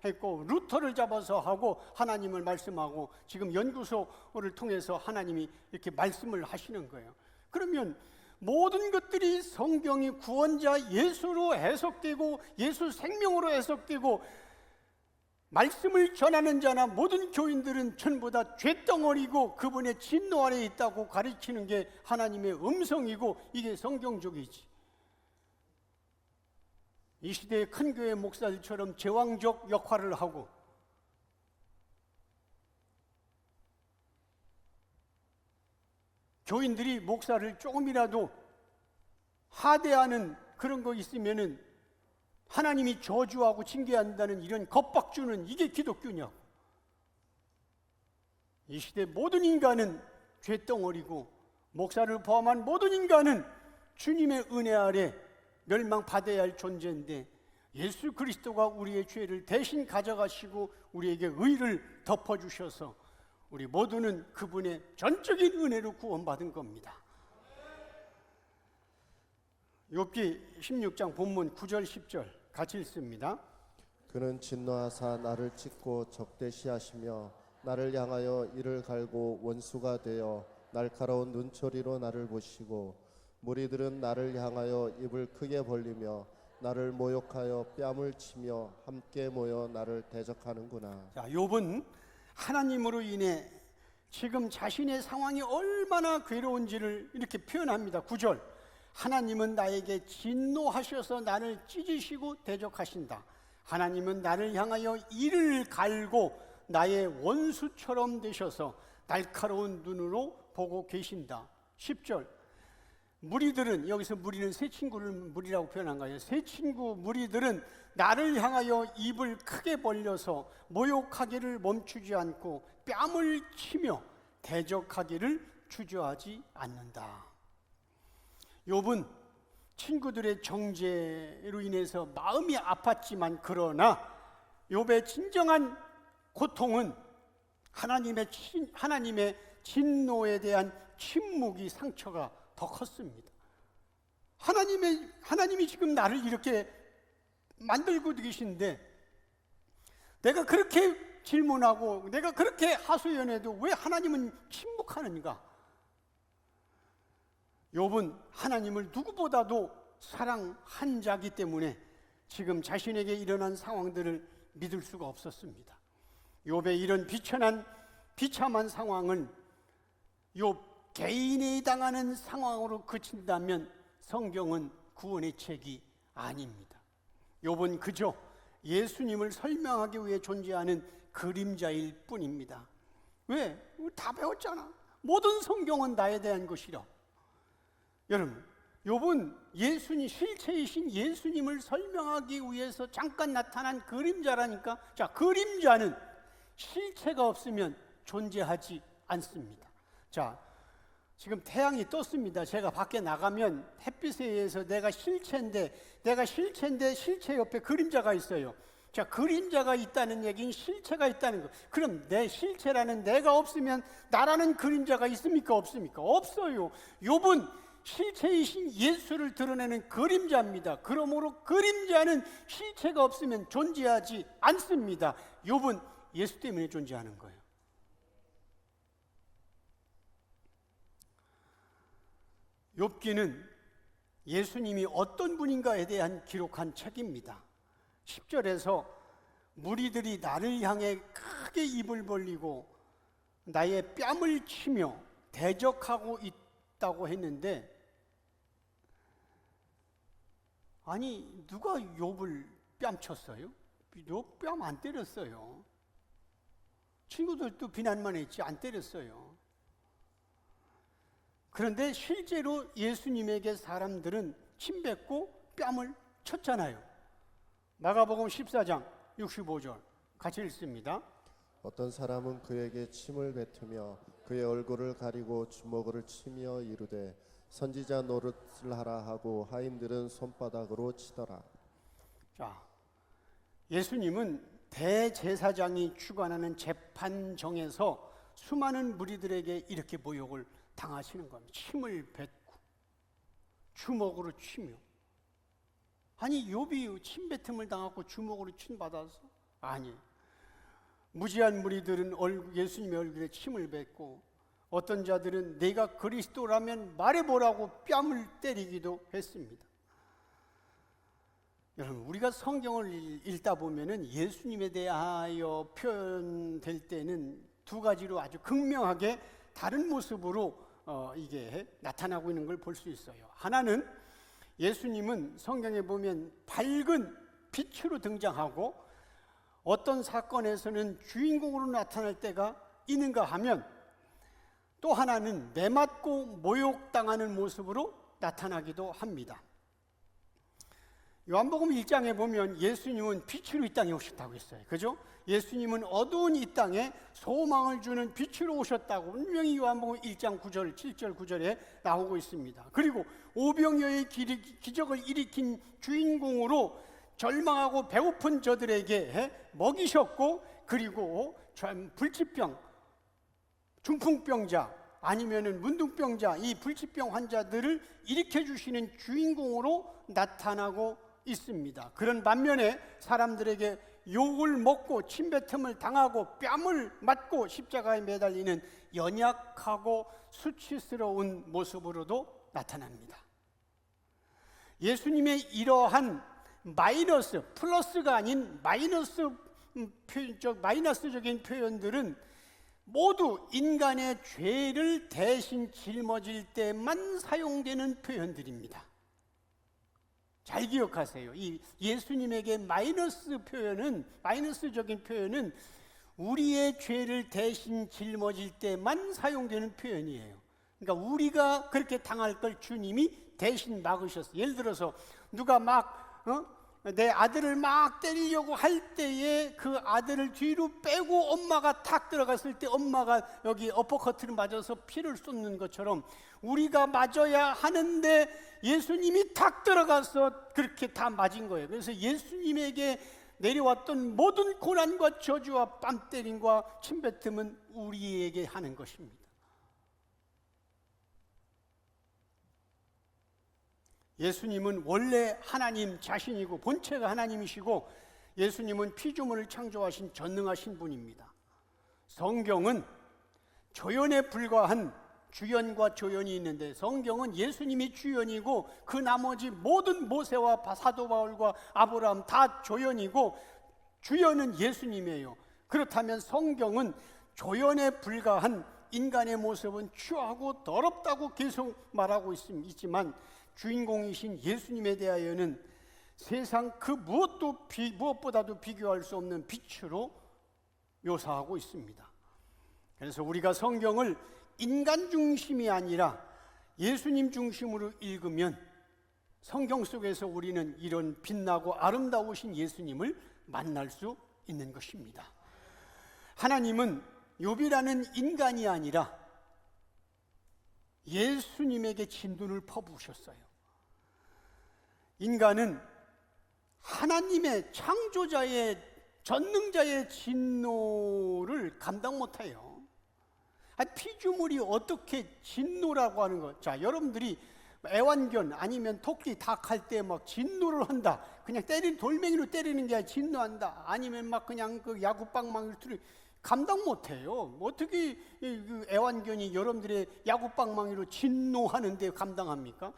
했고 루터를 잡아서 하고 하나님을 말씀하고 지금 연구소를 통해서 하나님이 이렇게 말씀을 하시는 거예요. 그러면 모든 것들이 성경이 구원자 예수로 해석되고 예수 생명으로 해석되고 말씀을 전하는 자나 모든 교인들은 전부 다 쇳덩어리고 그분의 진노 아래 있다고 가르치는 게 하나님의 음성이고 이게 성경적이지. 이 시대의 큰 교회 목사들처럼 제왕적 역할을 하고 교인들이 목사를 조금이라도 하대하는 그런 거 있으면은 하나님이 저주하고 징계한다는 이런 겁박주는 이게 기독교냐고. 이 시대 모든 인간은 죄덩어리고 목사를 포함한 모든 인간은 주님의 은혜 아래 멸망받아야 할 존재인데 예수 그리스도가 우리의 죄를 대신 가져가시고 우리에게 의를 덮어주셔서 우리 모두는 그분의 전적인 은혜로 구원받은 겁니다. 욥기 16장 본문 9절 10절 같이 읽습니다. 그는 진노하사 나를 찢고 적대시하시며 나를 향하여 이를 갈고 원수가 되어 날카로운 눈초리로 나를 보시고 무리들은 나를 향하여 입을 크게 벌리며 나를 모욕하여 뺨을 치며 함께 모여 나를 대적하는구나. 자, 욥은 하나님으로 인해 지금 자신의 상황이 얼마나 괴로운지를 이렇게 표현합니다. 9절 하나님은 나에게 진노하셔서 나를 찢으시고 대적하신다. 하나님은 나를 향하여 이를 갈고 나의 원수처럼 되셔서 날카로운 눈으로 보고 계신다. 10절 무리들은, 여기서 무리는 세 친구를 무리라고 표현한 거예요. 세 친구 무리들은 나를 향하여 입을 크게 벌려서 모욕하기를 멈추지 않고 뺨을 치며 대적하기를 주저하지 않는다. 욥은 친구들의 정죄로 인해서 마음이 아팠지만 그러나 욥의 진정한 고통은 하나님의 진노에 대한 침묵이 상처가 더 컸습니다. 하나님이 지금 나를 이렇게 만들고 계신데 내가 그렇게 질문하고 내가 그렇게 하소연해도 왜 하나님은 침묵하는가? 욥은 하나님을 누구보다도 사랑한 자기 때문에 지금 자신에게 일어난 상황들을 믿을 수가 없었습니다. 욥의 이런 비참한 상황은 욥 개인이 당하는 상황으로 그친다면 성경은 구원의 책이 아닙니다. 욥은 그저 예수님을 설명하기 위해 존재하는 그림자일 뿐입니다. 왜? 다 배웠잖아. 모든 성경은 나에 대한 것이라. 여러분, 욥은 실체이신 예수님을 설명하기 위해서 잠깐 나타난 그림자라니까. 자, 그림자는 실체가 없으면 존재하지 않습니다. 자, 지금 태양이 떴습니다. 제가 밖에 나가면 햇빛에 의해서 내가 실체인데 실체 옆에 그림자가 있어요. 자, 그림자가 있다는 얘기는 실체가 있다는 거. 그럼 내 실체라는 내가 없으면 나라는 그림자가 있습니까? 없습니까? 없어요. 욥은 실체이신 예수를 드러내는 그림자입니다. 그러므로 그림자는 실체가 없으면 존재하지 않습니다. 욥은 예수 때문에 존재하는 거예요. 욥기는 예수님이 어떤 분인가에 대한 기록한 책입니다. 10절에서 무리들이 나를 향해 크게 입을 벌리고 나의 뺨을 치며 대적하고 있다고 했는데, 아니 누가 욥을 뺨쳤어요? 욥 뺨 안 때렸어요. 친구들도 비난만 했지 안 때렸어요. 그런데 실제로 예수님에게 사람들은 침뱉고 뺨을 쳤잖아요. 마가복음 14장 65절 같이 읽습니다. 어떤 사람은 그에게 침을 뱉으며 그의 얼굴을 가리고 주먹을 치며 이르되 선지자 노릇을 하라 하고 하인들은 손바닥으로 치더라. 자, 예수님은 대제사장이 주관하는 재판정에서 수많은 무리들에게 이렇게 모욕을 당하시는 겁니다. 침을 뱉고 주먹으로 치며. 아니 욥이 침뱉음을 당하고 주먹으로 침 받아서? 아니, 무지한 무리들은 예수님의 얼굴에 침을 뱉고 어떤 자들은 내가 그리스도라면 말해보라고 뺨을 때리기도 했습니다. 여러분, 우리가 성경을 읽다 보면은 예수님에 대하여 표현될 때는 두 가지로 아주 극명하게 다른 모습으로 이게 나타나고 있는 걸 볼 수 있어요. 하나는 예수님은 성경에 보면 밝은 빛으로 등장하고 어떤 사건에서는 주인공으로 나타날 때가 있는가 하면, 또 하나는 매맞고 모욕당하는 모습으로 나타나기도 합니다. 요한복음 1장에 보면 예수님은 빛으로 이 땅에 오셨다고 했어요. 그죠? 예수님은 어두운 이 땅에 소망을 주는 빛으로 오셨다고 분명히 요한복음 1장 9절, 7절, 9절에 나오고 있습니다. 그리고 오병이어의 기적을 일으킨 주인공으로 절망하고 배고픈 저들에게 먹이셨고, 그리고 불치병, 중풍병자 아니면은 문둥병자, 이 불치병 환자들을 일으켜 주시는 주인공으로 나타나고 있습니다. 그런 반면에 사람들에게 욕을 먹고 침뱉음을 당하고 뺨을 맞고 십자가에 매달리는 연약하고 수치스러운 모습으로도 나타납니다. 예수님의 이러한 플러스가 아닌 마이너스적인 표현들은 모두 인간의 죄를 대신 짊어질 때만 사용되는 표현들입니다. 잘 기억하세요. 이 예수님에게 마이너스적인 표현은 우리의 죄를 대신 짊어질 때만 사용되는 표현이에요. 그러니까 우리가 그렇게 당할 걸 주님이 대신 막으셨어요. 예를 들어서 누가 내 아들을 막 때리려고 할 때에 그 아들을 뒤로 빼고 엄마가 탁 들어갔을 때 엄마가 여기 어퍼커트를 맞아서 피를 쏟는 것처럼 우리가 맞아야 하는데 예수님이 탁 들어가서 그렇게 다 맞은 거예요. 그래서 예수님에게 내려왔던 모든 고난과 저주와 뺨 때림과 침뱉음은 우리에게 하는 것입니다. 예수님은 원래 하나님 자신이고 본체가 하나님이시고 예수님은 피조물을 창조하신 전능하신 분입니다. 성경은 조연에 불과한 주연과 조연이 있는데 성경은 예수님이 주연이고 그 나머지 모든 모세와 사도 바울과 아브라함 다 조연이고 주연은 예수님이에요. 그렇다면 성경은 조연에 불과한 인간의 모습은 추하고 더럽다고 계속 말하고 있지만 주인공이신 예수님에 대하여는 세상 그 무엇보다도 비교할 수 없는 빛으로 묘사하고 있습니다. 그래서 우리가 성경을 인간 중심이 아니라 예수님 중심으로 읽으면 성경 속에서 우리는 이런 빛나고 아름다우신 예수님을 만날 수 있는 것입니다. 하나님은 욥이라는 인간이 아니라 예수님에게 진노를 퍼부으셨어요. 인간은 하나님의 창조자의 전능자의 진노를 감당 못해요. 피조물이 어떻게 진노라고 하는 것? 자, 여러분들이 애완견 아니면 토끼, 닭 할 때 막 진노를 한다. 그냥 돌멩이로 때리는 게 아니라 진노한다. 아니면 막 그냥 그 야구방망이를 감당 못해요. 어떻게 그 애완견이 여러분들의 야구방망이로 진노하는데 감당합니까?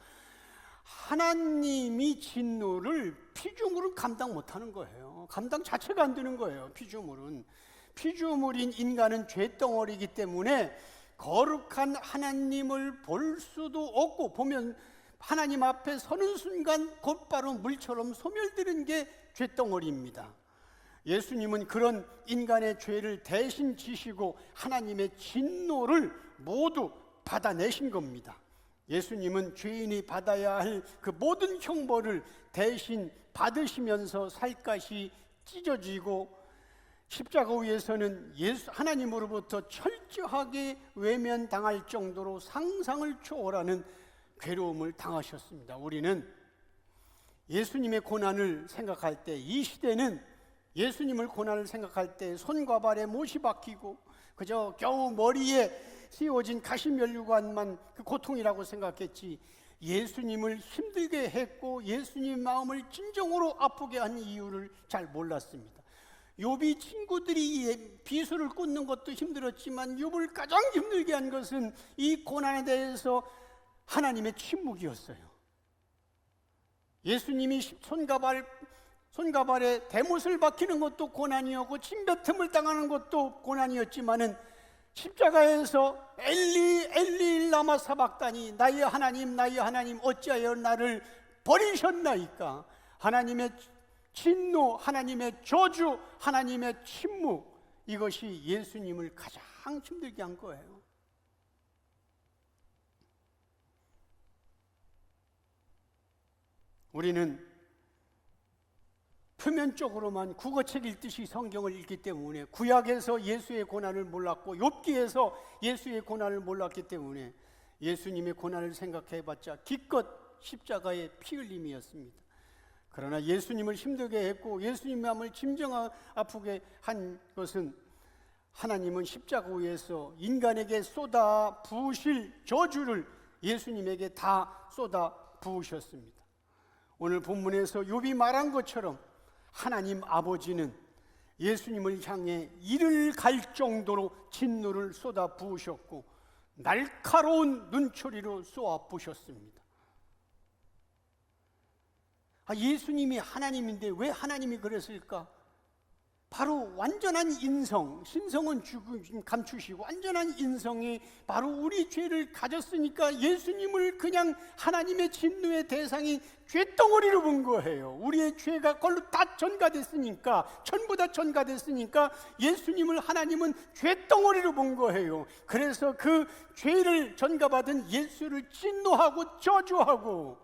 하나님이 진노를 피조물은 감당 못하는 거예요. 감당 자체가 안 되는 거예요. 피조물인 인간은 죄덩어리이기 때문에 거룩한 하나님을 볼 수도 없고 보면 하나님 앞에 서는 순간 곧바로 물처럼 소멸되는 게 죄덩어리입니다. 예수님은 그런 인간의 죄를 대신 지시고 하나님의 진노를 모두 받아내신 겁니다. 예수님은 죄인이 받아야 할 그 모든 형벌을 대신 받으시면서 살갗이 찢어지고 십자가 위에서는 하나님으로부터 철저하게 외면당할 정도로 상상을 초월하는 괴로움을 당하셨습니다. 우리는 예수님의 고난을 생각할 때, 이 시대는 예수님을 고난을 생각할 때 손과 발에 못이 박히고 그저 겨우 머리에 씌워진 가시면류관만 그 고통이라고 생각했지, 예수님을 힘들게 했고 예수님 마음을 진정으로 아프게 한 이유를 잘 몰랐습니다. 욥이 친구들이 비수를 꽂는 것도 힘들었지만 욥을 가장 힘들게 한 것은 이 고난에 대해서 하나님의 침묵이었어요. 예수님이 손과 발에 대못을 박히는 것도 고난이었고 침뱉음을 당하는 것도 고난이었지만은 십자가에서 엘리 엘리 라마 사박다니 나의 하나님 어찌하여 나를 버리셨나이까, 하나님의 진노, 하나님의 저주, 하나님의 침묵, 이것이 예수님을 가장 힘들게 한 거예요. 우리는 표면적으로만 국어책 읽듯이 성경을 읽기 때문에 구약에서 예수의 고난을 몰랐고 욥기에서 예수의 고난을 몰랐기 때문에 예수님의 고난을 생각해봤자 기껏 십자가의 피 흘림이었습니다. 그러나 예수님을 힘들게 했고 예수님 마음을 진정 아프게 한 것은 하나님은 십자가 위에서 인간에게 쏟아 부으실 저주를 예수님에게 다 쏟아 부으셨습니다. 오늘 본문에서 욥이 말한 것처럼 하나님 아버지는 예수님을 향해 이를 갈 정도로 진노를 쏟아 부으셨고 날카로운 눈초리로 쏘아 부으셨습니다. 예수님이 하나님인데 왜 하나님이 그랬을까? 바로 완전한 인성, 신성은 감추시고 완전한 인성이 바로 우리 죄를 가졌으니까 예수님을 그냥 하나님의 진노의 대상이 죄덩어리로 본 거예요. 우리의 죄가 그걸로 다 전가됐으니까, 전부 다 전가됐으니까 예수님을 하나님은 죄덩어리로 본 거예요. 그래서 그 죄를 전가받은 예수를 진노하고 저주하고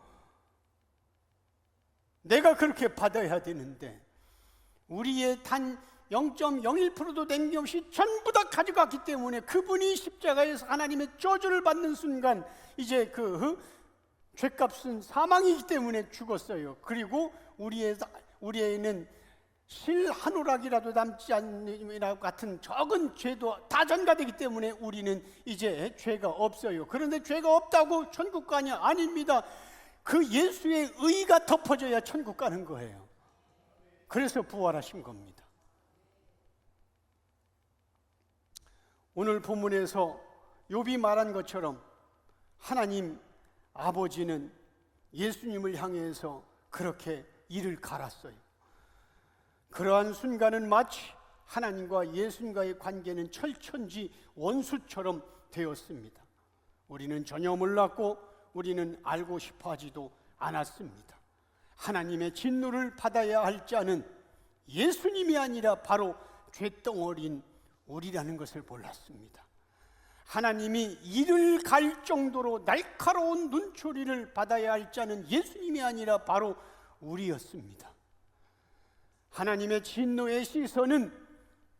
내가 그렇게 받아야 되는데 우리의 단 0.01%도 남김없이 전부 다 가져갔기 때문에 그분이 십자가에서 하나님의 저주를 받는 순간 이제 그 죄값은 사망이기 때문에 죽었어요. 그리고 우리에는 실 한 오락이라도 남지 않는 같은 적은 죄도 다 전가되기 때문에 우리는 이제 죄가 없어요. 그런데 죄가 없다고 천국 가냐? 아닙니다. 그 예수의 의가 덮어져야 천국 가는 거예요. 그래서 부활하신 겁니다. 오늘 본문에서 욥이 말한 것처럼 하나님 아버지는 예수님을 향해서 그렇게 이를 갈았어요. 그러한 순간은 마치 하나님과 예수님과의 관계는 철천지 원수처럼 되었습니다. 우리는 전혀 몰랐고 우리는 알고 싶어 하지도 않았습니다. 하나님의 진노를 받아야 할 자는 예수님이 아니라 바로 쇳덩어리인 우리라는 것을 몰랐습니다. 하나님이 이를 갈 정도로 날카로운 눈초리를 받아야 할 자는 예수님이 아니라 바로 우리였습니다. 하나님의 진노의 시선은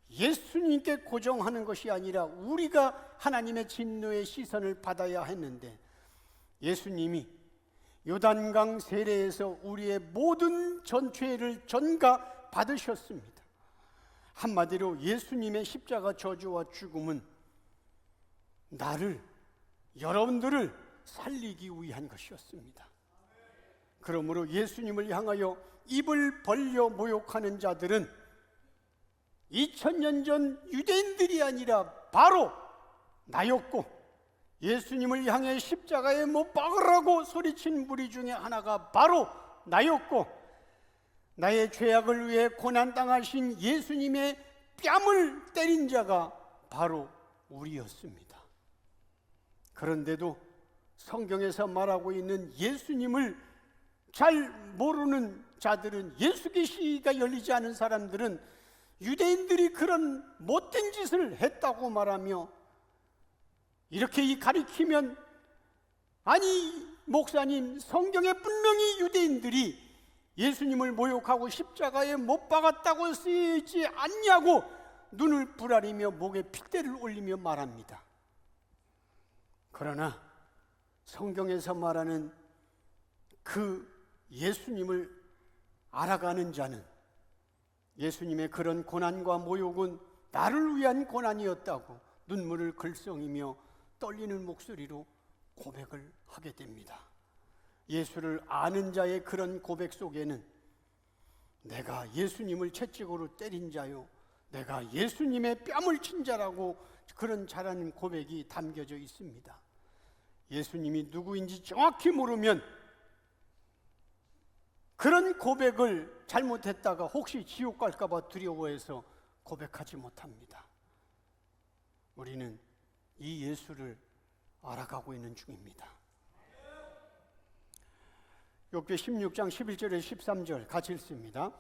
예수님께 고정하는 것이 아니라 우리가 하나님의 진노의 시선을 받아야 했는데 예수님이 요단강 세례에서 우리의 모든 전죄를 전가 받으셨습니다. 한마디로 예수님의 십자가 저주와 죽음은 나를, 여러분들을 살리기 위한 것이었습니다. 그러므로 예수님을 향하여 입을 벌려 모욕하는 자들은 2000년 전 유대인들이 아니라 바로 나였고, 예수님을 향해 십자가에 못 박으라고 소리친 무리 중에 하나가 바로 나였고, 나의 죄악을 위해 고난당하신 예수님의 뺨을 때린 자가 바로 우리였습니다. 그런데도 성경에서 말하고 있는 예수님을 잘 모르는 자들은, 예수 계시가 열리지 않은 사람들은 유대인들이 그런 못된 짓을 했다고 말하며 이렇게 가리키면, 아니 목사님, 성경에 분명히 유대인들이 예수님을 모욕하고 십자가에 못 박았다고 쓰이지 않냐고 눈을 부라리며 목에 핏대를 올리며 말합니다. 그러나 성경에서 말하는 그 예수님을 알아가는 자는 예수님의 그런 고난과 모욕은 나를 위한 고난이었다고 눈물을 글썽이며 떨리는 목소리로 고백을 하게 됩니다. 예수를 아는 자의 그런 고백 속에는 내가 예수님을 채찍으로 때린 자요, 내가 예수님의 뺨을 친 자라고 그런 자라는 고백이 담겨져 있습니다. 예수님이 누구인지 정확히 모르면 그런 고백을 잘못했다가 혹시 지옥 갈까 봐 두려워해서 고백하지 못합니다. 우리는 이 예수를 알아가고 있는 중입니다. 욥기 16장 11절에 13절 같이 읽습니다.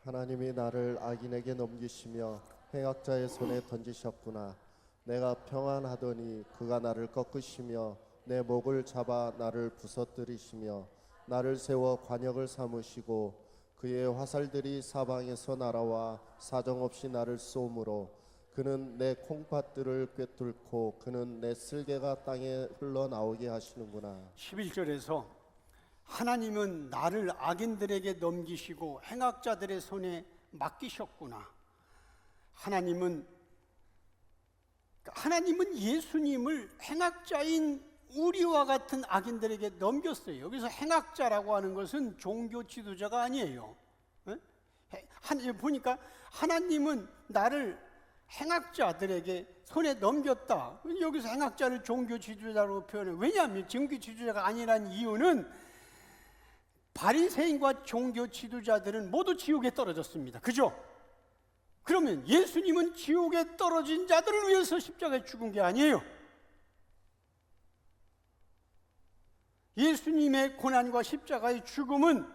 하나님이 나를 악인에게 넘기시며 행악자의 손에 던지셨구나. 내가 평안하더니 그가 나를 꺾으시며 내 목을 잡아 나를 부서뜨리시며 나를 세워 관역을 삼으시고 그의 화살들이 사방에서 날아와 사정없이 나를 쏘므로 그는 내 콩팥들을 꿰뚫고 그는 내 쓸개가 땅에 흘러나오게 하시는구나. 11절에서 하나님은 나를 악인들에게 넘기시고 행악자들의 손에 맡기셨구나. 하나님은 예수님을 행악자인 우리와 같은 악인들에게 넘겼어요. 여기서 행악자라고 하는 것은 종교 지도자가 아니에요. 보니까 하나님은 나를 행악자들에게 손에 넘겼다. 여기서 행악자를 종교 지도자로 표현해요. 왜냐하면 종교 지도자가 아니란 이유는 바리새인과 종교 지도자들은 모두 지옥에 떨어졌습니다. 그죠? 그러면 예수님은 지옥에 떨어진 자들을 위해서 십자가에 죽은 게 아니에요. 예수님의 고난과 십자가의 죽음은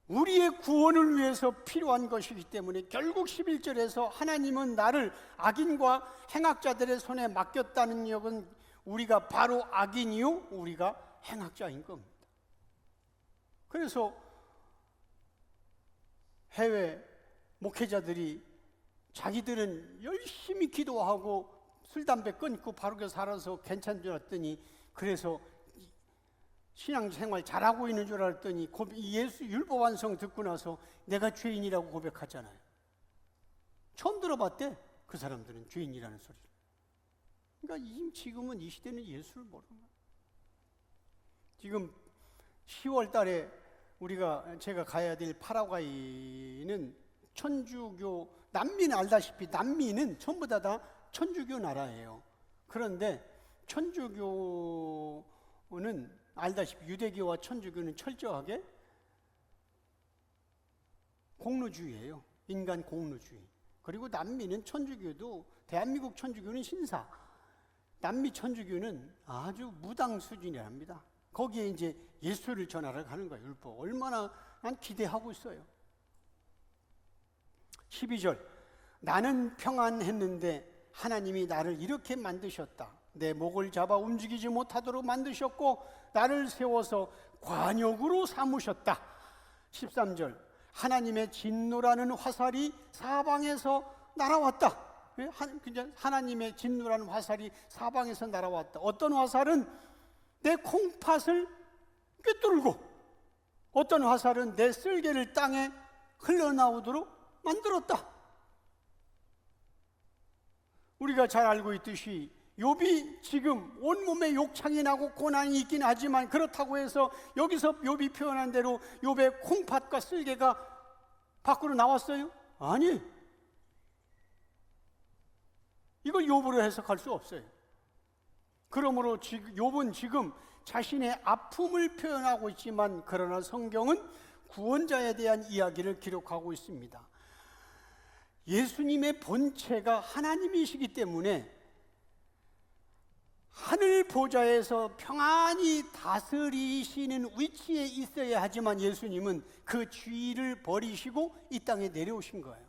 우리의 구원을 위해서 필요한 것이기 때문에 결국 11절에서 하나님은 나를 악인과 행악자들의 손에 맡겼다는 역은 우리가 바로 악인이요, 우리가 행악자인 겁니다. 그래서 해외 목회자들이 자기들은 열심히 기도하고 술, 담배 끊고 바르게 살아서 괜찮은 줄 알았더니 그래서 신앙생활 잘하고 있는 줄 알았더니 예수 율법 완성 듣고 나서 내가 죄인이라고 고백하잖아요. 처음 들어봤대, 그 사람들은 죄인이라는 소리를. 그러니까 지금은 이 시대는 예수를 모르는 거예요. 지금 10월 달에 제가 가야 될 파라과이는 천주교, 남미는 알다시피 남미는 전부 다 천주교 나라예요. 그런데 천주교는 알다시피 유대교와 천주교는 철저하게 공로주의예요. 인간 공로주의. 그리고 남미는 천주교도, 대한민국 천주교는 신사, 남미 천주교는 아주 무당 수준이랍니다. 거기에 이제 예수를 전하러 가는 거예요. 율법. 얼마나 난 기대하고 있어요. 12절, 나는 평안했는데 하나님이 나를 이렇게 만드셨다. 내 목을 잡아 움직이지 못하도록 만드셨고 나를 세워서 관역으로 삼으셨다. 13절, 하나님의 진노라는 화살이 사방에서 날아왔다. 하나님의 진노라는 화살이 사방에서 날아왔다. 어떤 화살은 내 콩팥을 꿰뚫고, 어떤 화살은 내 쓸개를 땅에 흘러나오도록 만들었다. 우리가 잘 알고 있듯이 욥이 지금 온몸에 욕창이 나고 고난이 있긴 하지만, 그렇다고 해서 여기서 욥이 표현한 대로 욥의 콩팥과 쓸개가 밖으로 나왔어요? 아니, 이걸 욥으로 해석할 수 없어요. 그러므로 욥은 지금 자신의 아픔을 표현하고 있지만, 그러나 성경은 구원자에 대한 이야기를 기록하고 있습니다. 예수님의 본체가 하나님이시기 때문에 하늘 보좌에서 평안히 다스리시는 위치에 있어야 하지만, 예수님은 그 지위를 버리시고 이 땅에 내려오신 거예요.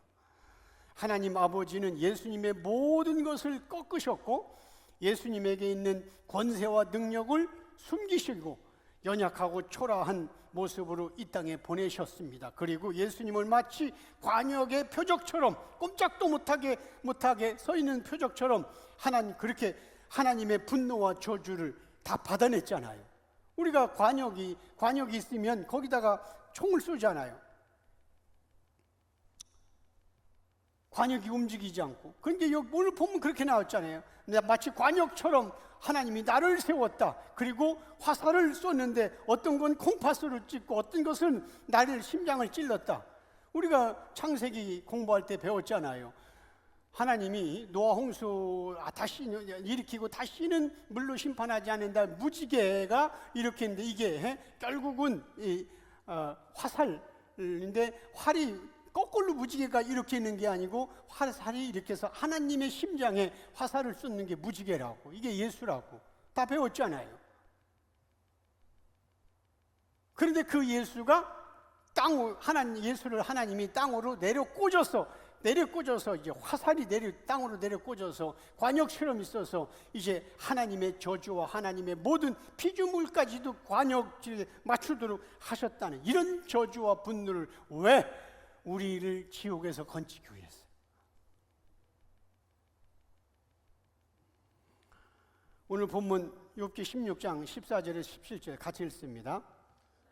하나님 아버지는 예수님의 모든 것을 꺾으셨고 예수님에게 있는 권세와 능력을 숨기시고 연약하고 초라한 모습으로 이 땅에 보내셨습니다. 그리고 예수님을 마치 관역의 표적처럼, 꼼짝도 못하게 서 있는 표적처럼 그렇게 하나님의 분노와 저주를 다 받아냈잖아요. 우리가 관역이 있으면 거기다가 총을 쏘잖아요. 관역이 움직이지 않고. 그런데 여기 오늘 보면 그렇게 나왔잖아요. 마치 관역처럼 하나님이 나를 세웠다. 그리고 화살을 쏘는데 어떤 건 콩팥으로 찍고 어떤 것은 나를 심장을 찔렀다. 우리가 창세기 공부할 때 배웠잖아요. 하나님이 노아 홍수 다시 일으키고 다시는 물로 심판하지 않는다. 무지개가 이렇게 했는데 이게 결국은 화살인데, 활이 거꾸로 무지개가 이렇게 있는 게 아니고 화살이 이렇게 해서 하나님의 심장에 화살을 쏘는 게 무지개라고, 이게 예수라고 다 배웠잖아요. 그런데 그 예수가 예수를 하나님이 땅으로 내려 꽂아서 이제 화살이 땅으로 내려 꽂아서 관역처럼 있어서 이제 하나님의 저주와 하나님의 모든 피조물까지도 관역질 맞추도록 하셨다는, 이런 저주와 분노를 왜 우리를 지옥에서 건지기 위해서. 오늘 본문 욥기 16장 14절에 17절 같이 읽습니다.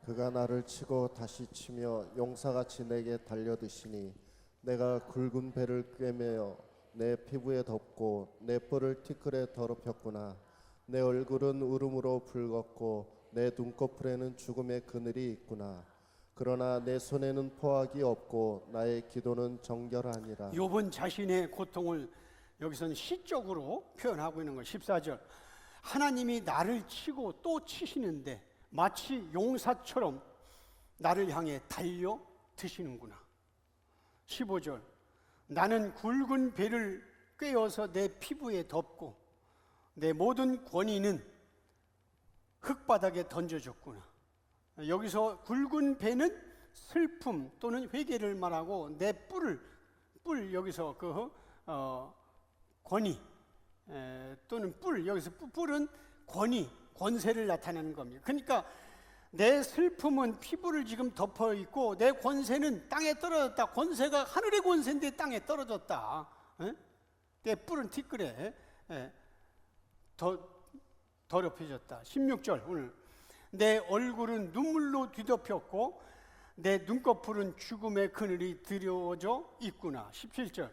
그가 나를 치고 다시 치며 용사같이 내게 달려드시니 내가 굵은 배를 꿰매어 내 피부에 덮고 내 뿔을 티끌에 더럽혔구나. 내 얼굴은 울음으로 붉었고 내 눈꺼풀에는 죽음의 그늘이 있구나. 그러나 내 손에는 포악이 없고 나의 기도는 정결하니라. 욥은 자신의 고통을 여기서는 시적으로 표현하고 있는 거예요. 14절, 하나님이 나를 치고 또 치시는데 마치 용사처럼 나를 향해 달려 드시는구나. 15절, 나는 굵은 배를 꿰어서 내 피부에 덮고 내 모든 권위는 흙바닥에 던져줬구나. 여기서 굵은 배는 슬픔 또는 회개를 말하고, 내 뿔 여기서 권위 또는 뿔, 여기서 뿔은 권세를 나타내는 겁니다. 그러니까 내 슬픔은 피부를 지금 덮어 있고 내 권세는 땅에 떨어졌다. 권세가 하늘의 권세인데 땅에 떨어졌다. 내 뿔은 티끌에 더럽혀졌다. 16절, 오늘 내 얼굴은 눈물로 뒤덮였고 내 눈꺼풀은 죽음의 그늘이 드려져 있구나. 17절.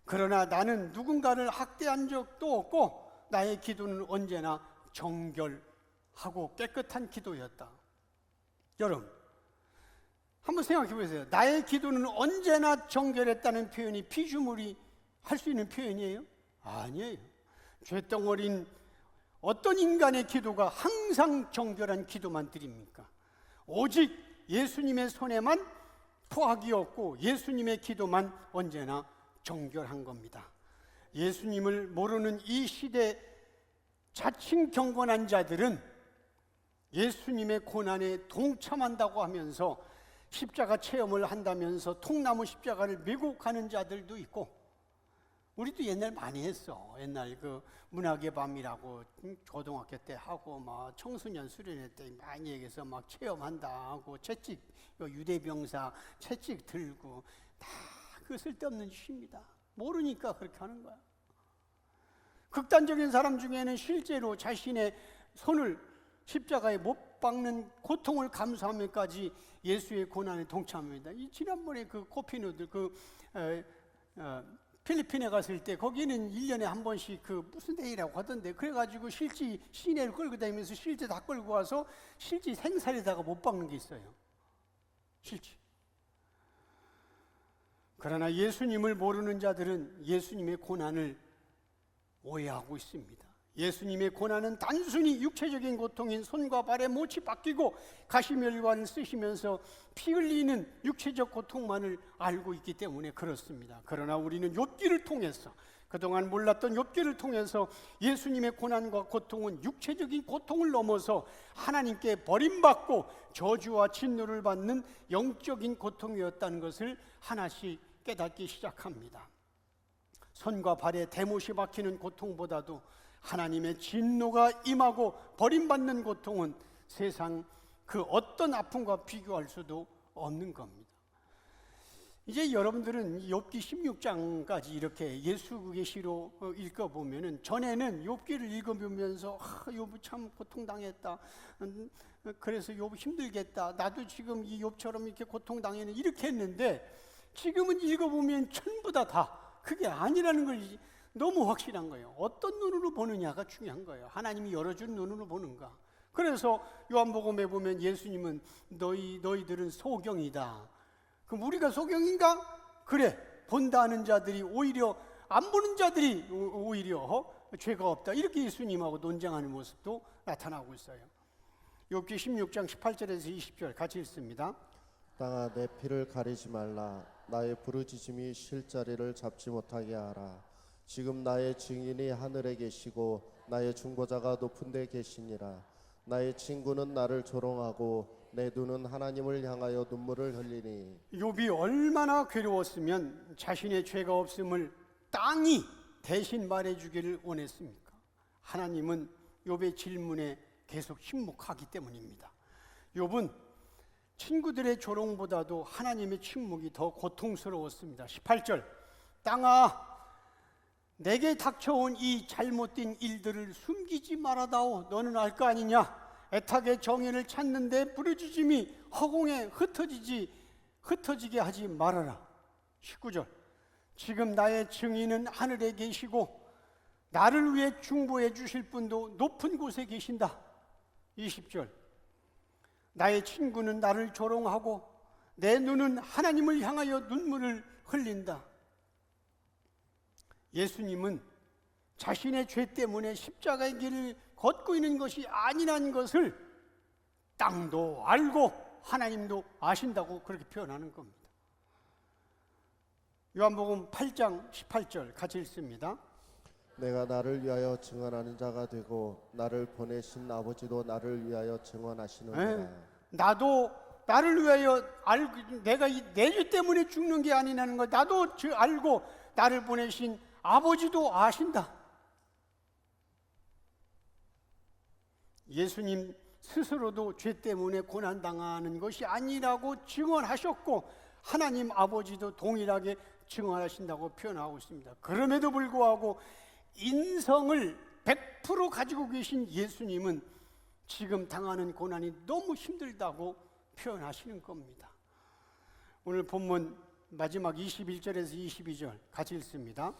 그러나 나는 누군가를 학대한 적도 없고 나의 기도는 언제나 정결하고 깨끗한 기도였다. 여러분, 한번 생각해 보세요. 나의 기도는 언제나 정결했다는 표현이 피조물이 할 수 있는 표현이에요? 아니에요. 죄덩어린 어떤 인간의 기도가 항상 정결한 기도만 드립니까? 오직 예수님의 손에만 포악이 없고 예수님의 기도만 언제나 정결한 겁니다. 예수님을 모르는 이 시대 자칭 경건한 자들은 예수님의 고난에 동참한다고 하면서 십자가 체험을 한다면서 통나무 십자가를 메고 가는 자들도 있고, 우리도 옛날 많이 했어. 옛날 그 문학의 밤이라고 고등학교 때 하고 막 청소년 수련회 때 많이 얘기해서 막 체험한다 하고 채찍, 유대병사 채찍 들고 다 그 쓸데없는 짓입니다. 모르니까 그렇게 하는 거야. 극단적인 사람 중에는 실제로 자신의 손을 십자가에 못 박는 고통을 감수하면까지 예수의 고난에 동참합니다. 이 지난번에 그 코피노들 필리핀에 갔을 때 거기는 1년에 한 번씩 그 무슨 데이라고 하던데, 그래가지고 실지 시내를 끌고 다니면서 실지 다 끌고 와서 실지 생살에다가 못 박는 게 있어요. 실지. 그러나 예수님을 모르는 자들은 예수님의 고난을 오해하고 있습니다. 예수님의 고난은 단순히 육체적인 고통인 손과 발의 못이 바뀌고 가시멸관을 쓰시면서 피 흘리는 육체적 고통만을 알고 있기 때문에 그렇습니다. 그러나 우리는 욥기를 통해서, 그동안 몰랐던 욥기를 통해서 예수님의 고난과 고통은 육체적인 고통을 넘어서 하나님께 버림받고 저주와 진노를 받는 영적인 고통이었다는 것을 하나씩 깨닫기 시작합니다. 손과 발에 대못이 박히는 고통보다도 하나님의 진노가 임하고 버림받는 고통은 세상 그 어떤 아픔과 비교할 수도 없는 겁니다. 이제 여러분들은 욥기 16장까지 이렇게 예수 계시로 읽어보면은, 전에는 욥기를 읽어보면서 욥이 참 고통당했다, 그래서 욥 힘들겠다, 나도 지금 이 욥처럼 이렇게 고통당했는, 이렇게 했는데 지금은 읽어보면 전부 다 그게 아니라는 걸 너무 확실한 거예요. 어떤 눈으로 보느냐가 중요한 거예요. 하나님이 열어준 눈으로 보는가. 그래서 요한복음에 보면 예수님은 너희들은 소경이다. 그럼 우리가 소경인가? 그래, 본다 하는 자들이 오히려, 안 보는 자들이 오히려 죄가 없다, 이렇게 예수님하고 논쟁하는 모습도 나타나고 있어요. 욥기 16장 18절에서 20절 같이 읽습니다. 땅아, 내 피를 가리지 말라. 나의 부르짖음이 실자리를 잡지 못하게 하라. 지금 나의 증인이 하늘에 계시고 나의 중보자가 높은 데 계시니라. 나의 친구는 나를 조롱하고 내 눈은 하나님을 향하여 눈물을 흘리니. 욥이 얼마나 괴로웠으면 자신의 죄가 없음을 땅이 대신 말해주기를 원했습니까? 하나님은 욥의 질문에 계속 침묵하기 때문입니다. 욥은 친구들의 조롱보다도 하나님의 침묵이 더 고통스러웠습니다. 18절. 땅아, 내게 닥쳐온 이 잘못된 일들을 숨기지 말아다오. 너는 알 거 아니냐? 애타게 정의를 찾는데 부르짖음이 허공에 흩어지게 하지 말아라. 19절. 지금 나의 증인은 하늘에 계시고 나를 위해 중보해 주실 분도 높은 곳에 계신다. 20절. 나의 친구는 나를 조롱하고 내 눈은 하나님을 향하여 눈물을 흘린다. 예수님은 자신의 죄 때문에 십자가의 길을 걷고 있는 것이 아니라는 것을 땅도 알고 하나님도 아신다고 그렇게 표현하는 겁니다. 요한복음 8장 18절 같이 읽습니다. 내가 나를 위하여 증언하는 자가 되고 나를 보내신 아버지도 나를 위하여 증언하시느니라. 나도 나를 위하여 알고, 내가 내 죄 때문에 죽는 게 아니라는 걸 나도 알고 나를 보내신 아버지도 아신다. 예수님 스스로도 죄 때문에 고난당하는 것이 아니라고 증언하셨고 하나님 아버지도 동일하게 증언하신다고 표현하고 있습니다. 그럼에도 불구하고 인성을 100% 가지고 계신 예수님은 지금 당하는 고난이 너무 힘들다고 표현하시는 겁니다. 오늘 본문 마지막 21절에서 22절 같이 읽습니다.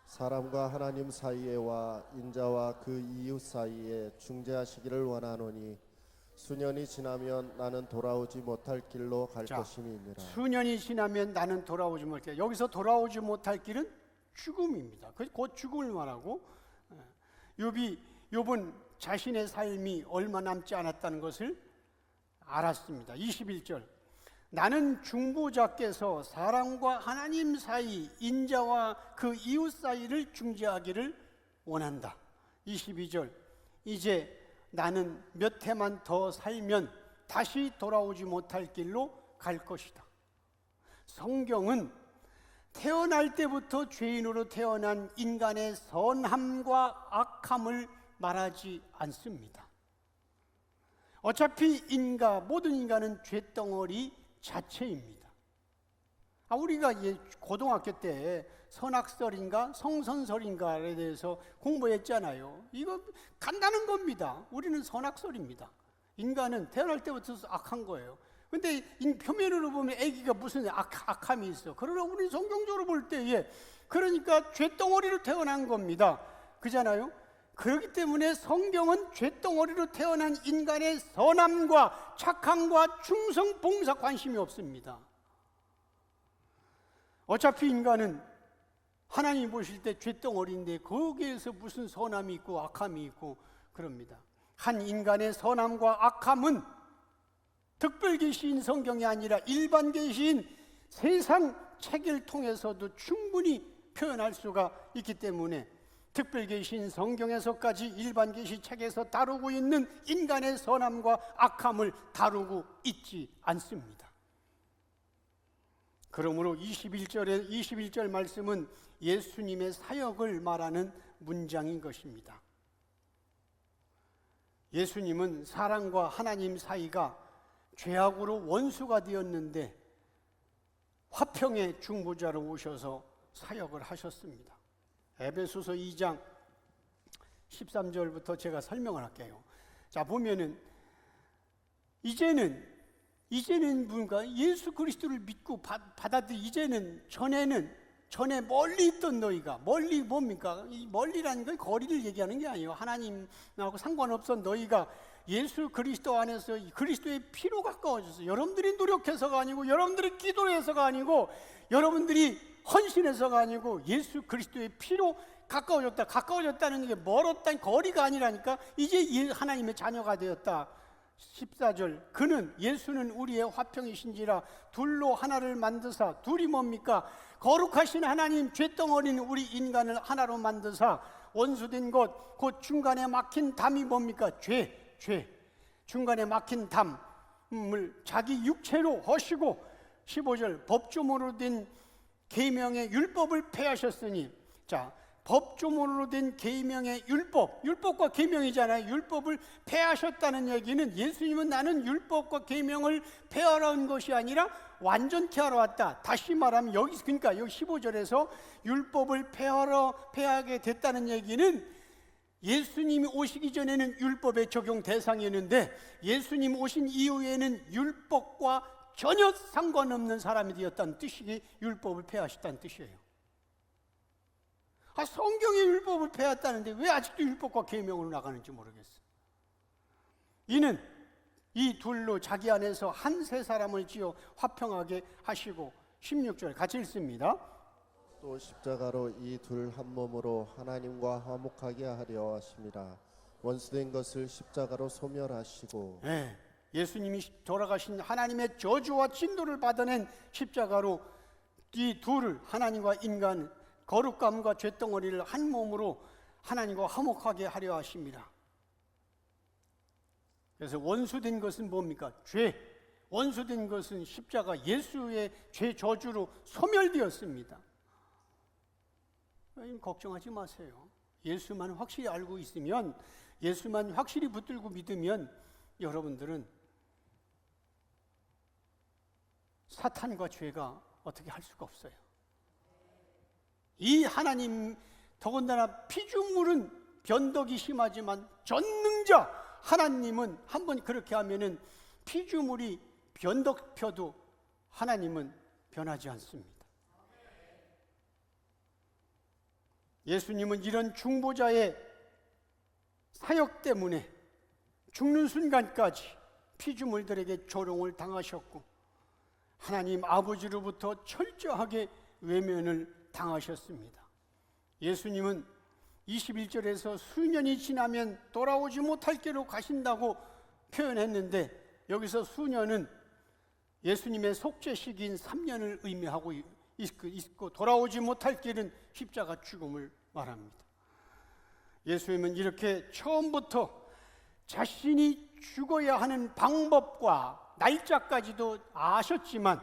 사람과 하나님 사이에와 인자와 그 이웃 사이에 중재하시기를 원하노니 수년이 지나면 나는 돌아오지 못할 길로 갈 것임이니라. 수년이 지나면 나는 돌아오지 못할 길. 여기서 돌아오지 못할 길은 죽음입니다. 곧 죽음을 말하고, 욥은 자신의 삶이 얼마 남지 않았다는 것을 알았습니다. 21절. 나는 중보자께서 사람과 하나님 사이, 인자와 그 이웃 사이를 중재하기를 원한다. 22절. 이제 나는 몇 해만 더 살면 다시 돌아오지 못할 길로 갈 것이다. 성경은 태어날 때부터 죄인으로 태어난 인간의 선함과 악함을 말하지 않습니다. 어차피 모든 인간은 죄덩어리 자체입니다. 우리가 고등학교 때 선악설인가 성선설인가에 대해서 공부했잖아요. 이거 간단한 겁니다. 우리는 선악설입니다. 인간은 태어날 때부터 악한 거예요. 근데 표면으로 보면 아기가 무슨 악함이 있어. 그러나 우리 성경적으로 볼 때에 그러니까 죄덩어리로 태어난 겁니다. 그잖아요. 그렇기 때문에 성경은 죄덩어리로 태어난 인간의 선함과 착함과 충성, 봉사 관심이 없습니다. 어차피 인간은 하나님 보실 때 죄덩어리인데 거기에서 무슨 선함이 있고 악함이 있고 그럽니다. 한 인간의 선함과 악함은 특별 계시인 성경이 아니라 일반 계시인 세상 책을 통해서도 충분히 표현할 수가 있기 때문에 특별 계시인 성경에서까지 일반 계시 책에서 다루고 있는 인간의 선함과 악함을 다루고 있지 않습니다. 그러므로 21절 말씀은 예수님의 사역을 말하는 문장인 것입니다. 예수님은 사람과 하나님 사이가 죄악으로 원수가 되었는데 화평의 중보자로 오셔서 사역을 하셨습니다. 에베소서 2장 13절부터 제가 설명을 할게요. 자, 보면은 이제는 뭔가 예수 그리스도를 믿고 받아들이 이제는 전에 멀리 있던 너희가, 멀리 뭡니까? 이 멀리라는 건 거리를 얘기하는 게 아니에요. 하나님하고 상관없던 너희가 예수 그리스도 안에서 그리스도의 피로 가까워져서 여러분들이 노력해서가 아니고 여러분들이 기도해서가 아니고 여러분들이 헌신해서가 아니고 예수 그리스도의 피로 가까워졌다는 게 멀었다는 거리가 아니라니까. 이제 하나님의 자녀가 되었다. 14절. 예수는 우리의 화평이신지라 둘로 하나를 만드사. 둘이 뭡니까? 거룩하신 하나님, 죄덩어리는 우리 인간을 하나로 만드사 원수된 것, 곧 중간에 막힌 담이 뭡니까? 죄. 중간에 막힌 담을 자기 육체로 허시고 15절. 법조문으로 된 계명의 율법을 폐하셨으니. 자, 법조문으로 된 계명의 율법과 계명이잖아요. 율법을 폐하셨다는 얘기는 예수님은 나는 율법과 계명을 폐하러 온 것이 아니라 완전케 하러 왔다. 다시 말하면 여기 15절에서 율법을 폐하게 됐다는 얘기는 예수님이 오시기 전에는 율법의 적용 대상이었는데 예수님 오신 이후에는 율법과 전혀 상관없는 사람이 되었다는 뜻이 율법을 폐하셨다는 뜻이에요. 성경의 율법을 폐했다는데 왜 아직도 율법과 계명으로 나가는지 모르겠어요. 이는 이 둘로 자기 안에서 한 세 사람을 지어 화평하게 하시고 16절 같이 읽습니다. 또 십자가로 이 둘 한 몸으로 하나님과 화목하게 하려 하심이라. 원수된 것을 십자가로 소멸하시고. 네, 예수님이 돌아가신 하나님의 저주와 진노를 받아낸 십자가로 이 둘을 하나님과 인간 거룩감과 죄덩어리를 한 몸으로 하나님과 화목하게 하려 하십니다. 그래서 원수된 것은 뭡니까? 죄. 원수된 것은 십자가 예수의 죄 저주로 소멸되었습니다. 걱정하지 마세요. 예수만 확실히 알고 있으면, 예수만 확실히 붙들고 믿으면 여러분들은 사탄과 죄가 어떻게 할 수가 없어요. 이 하나님, 더군다나 피조물은 변덕이 심하지만 전능자 하나님은 한번 그렇게 하면은 피조물이 변덕펴도 하나님은 변하지 않습니다. 예수님은 이런 중보자의 사역 때문에 죽는 순간까지 피조물들에게 조롱을 당하셨고 하나님 아버지로부터 철저하게 외면을 당하셨습니다. 예수님은 21절에서 수년이 지나면 돌아오지 못할 길로 가신다고 표현했는데 여기서 수년은 예수님의 속죄 시기인 3년을 의미하고 있고 돌아오지 못할 길은 십자가 죽음을 말합니다. 예수님은 이렇게 처음부터 자신이 죽어야 하는 방법과 날짜까지도 아셨지만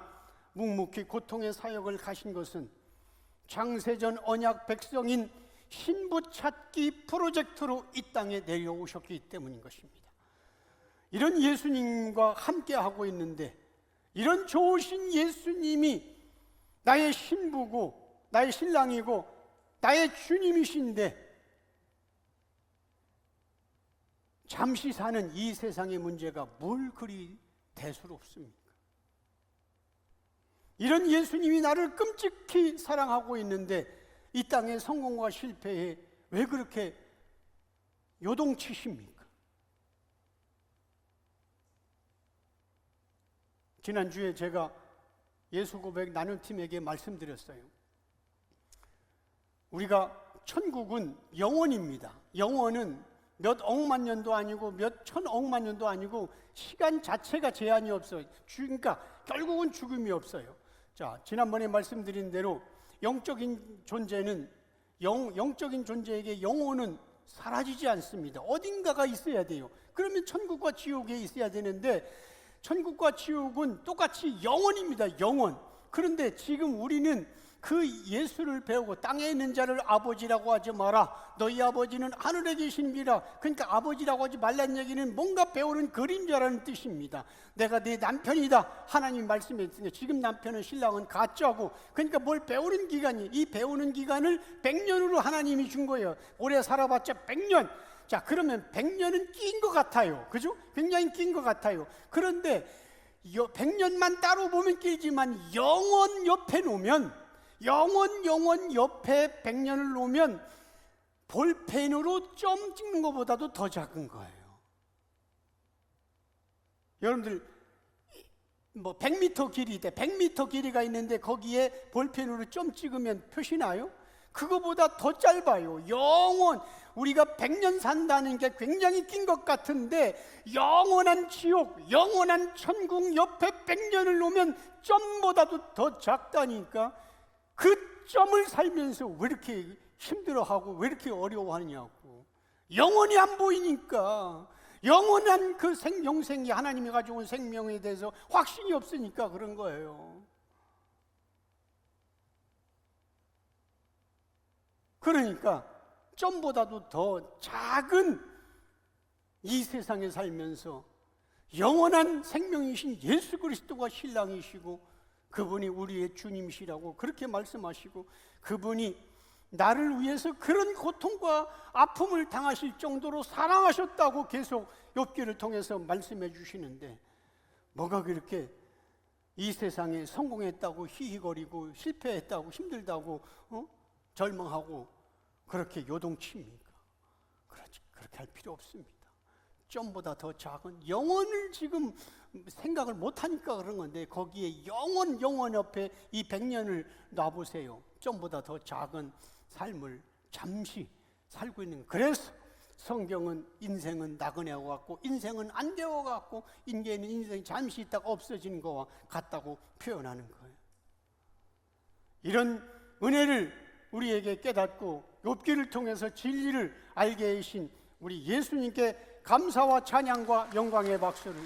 묵묵히 고통의 사역을 가신 것은 창세전 언약 백성인 신부 찾기 프로젝트로 이 땅에 내려오셨기 때문인 것입니다. 이런 예수님과 함께하고 있는데 이런 좋으신 예수님이 나의 신부고 나의 신랑이고 나의 주님이신데 잠시 사는 이 세상의 문제가 뭘 그리 대수롭습니까? 이런 예수님이 나를 끔찍히 사랑하고 있는데 이 땅의 성공과 실패에 왜 그렇게 요동치십니까? 지난주에 제가 예수고백 나눔팀에게 말씀드렸어요. 우리가 천국은 영원입니다. 영원은 몇 억만 년도 아니고 몇 천억만 년도 아니고 시간 자체가 제한이 없어요. 그러니까 결국은 죽음이 없어요. 자, 지난번에 말씀드린 대로 영적인 존재는 영적인 존재에게 영혼은 사라지지 않습니다. 어딘가가 있어야 돼요. 그러면 천국과 지옥에 있어야 되는데 천국과 지옥은 똑같이 영원입니다. 영원. 그런데 지금 우리는 그 예수를 배우고 땅에 있는 자를 아버지라고 하지 마라. 너희 아버지는 하늘에 계십니다. 그러니까 아버지라고 하지 말라는 얘기는 뭔가 배우는 그림자라는 뜻입니다. 내가 네 남편이다. 하나님 말씀했으니까 지금 남편은 신랑은 가짜고 그러니까 뭘 배우는 기간이 이 배우는 기간을 100년으로 하나님이 준 거예요. 오래 살아봤자 100년. 자, 그러면 100년은 낀 것 같아요. 그죠? 굉장히 낀 것 같아요. 그런데 100년만 따로 보면 길지만 영원 옆에 놓으면 영원 옆에 100년을 놓으면 볼펜으로 점 찍는 것보다도 더 작은 거예요. 여러분들 뭐 100m 길이 돼. 100m 길이가 있는데 거기에 볼펜으로 점 찍으면 표시나요? 그거보다 더 짧아요. 영원. 우리가 100년 산다는 게 굉장히 긴 것 같은데 영원한 지옥, 영원한 천국 옆에 100년을 놓으면 점보다도 더 작다니까. 그 점을 살면서 왜 이렇게 힘들어하고 왜 이렇게 어려워하느냐고. 영원히 안 보이니까. 영원한 그 영생이 하나님이 가져온 생명에 대해서 확신이 없으니까 그런 거예요. 그러니까 점보다도 더 작은 이 세상에 살면서 영원한 생명이신 예수 그리스도가 신랑이시고 그분이 우리의 주님이시라고 그렇게 말씀하시고 그분이 나를 위해서 그런 고통과 아픔을 당하실 정도로 사랑하셨다고 계속 욥기를 통해서 말씀해 주시는데 뭐가 그렇게 이 세상에 성공했다고 히히거리고 실패했다고 힘들다고 절망하고 그렇게 요동칩니까? 그렇게 할 필요 없습니다. 점보다 더 작은 영원을 지금 생각을 못하니까 그런 건데 거기에 영원 옆에 이 100년을 놔보세요. 점보다 더 작은 삶을 잠시 살고 있는 거예요. 그래서 성경은 인생은 나그네와 같고 인생은 안개와 같고 인간은 인생이 잠시 있다가 없어지는 거와 같다고 표현하는 거예요. 이런 은혜를 우리에게 깨닫고 욥기를 통해서 진리를 알게 하신 우리 예수님께 감사와 찬양과 영광의 박수를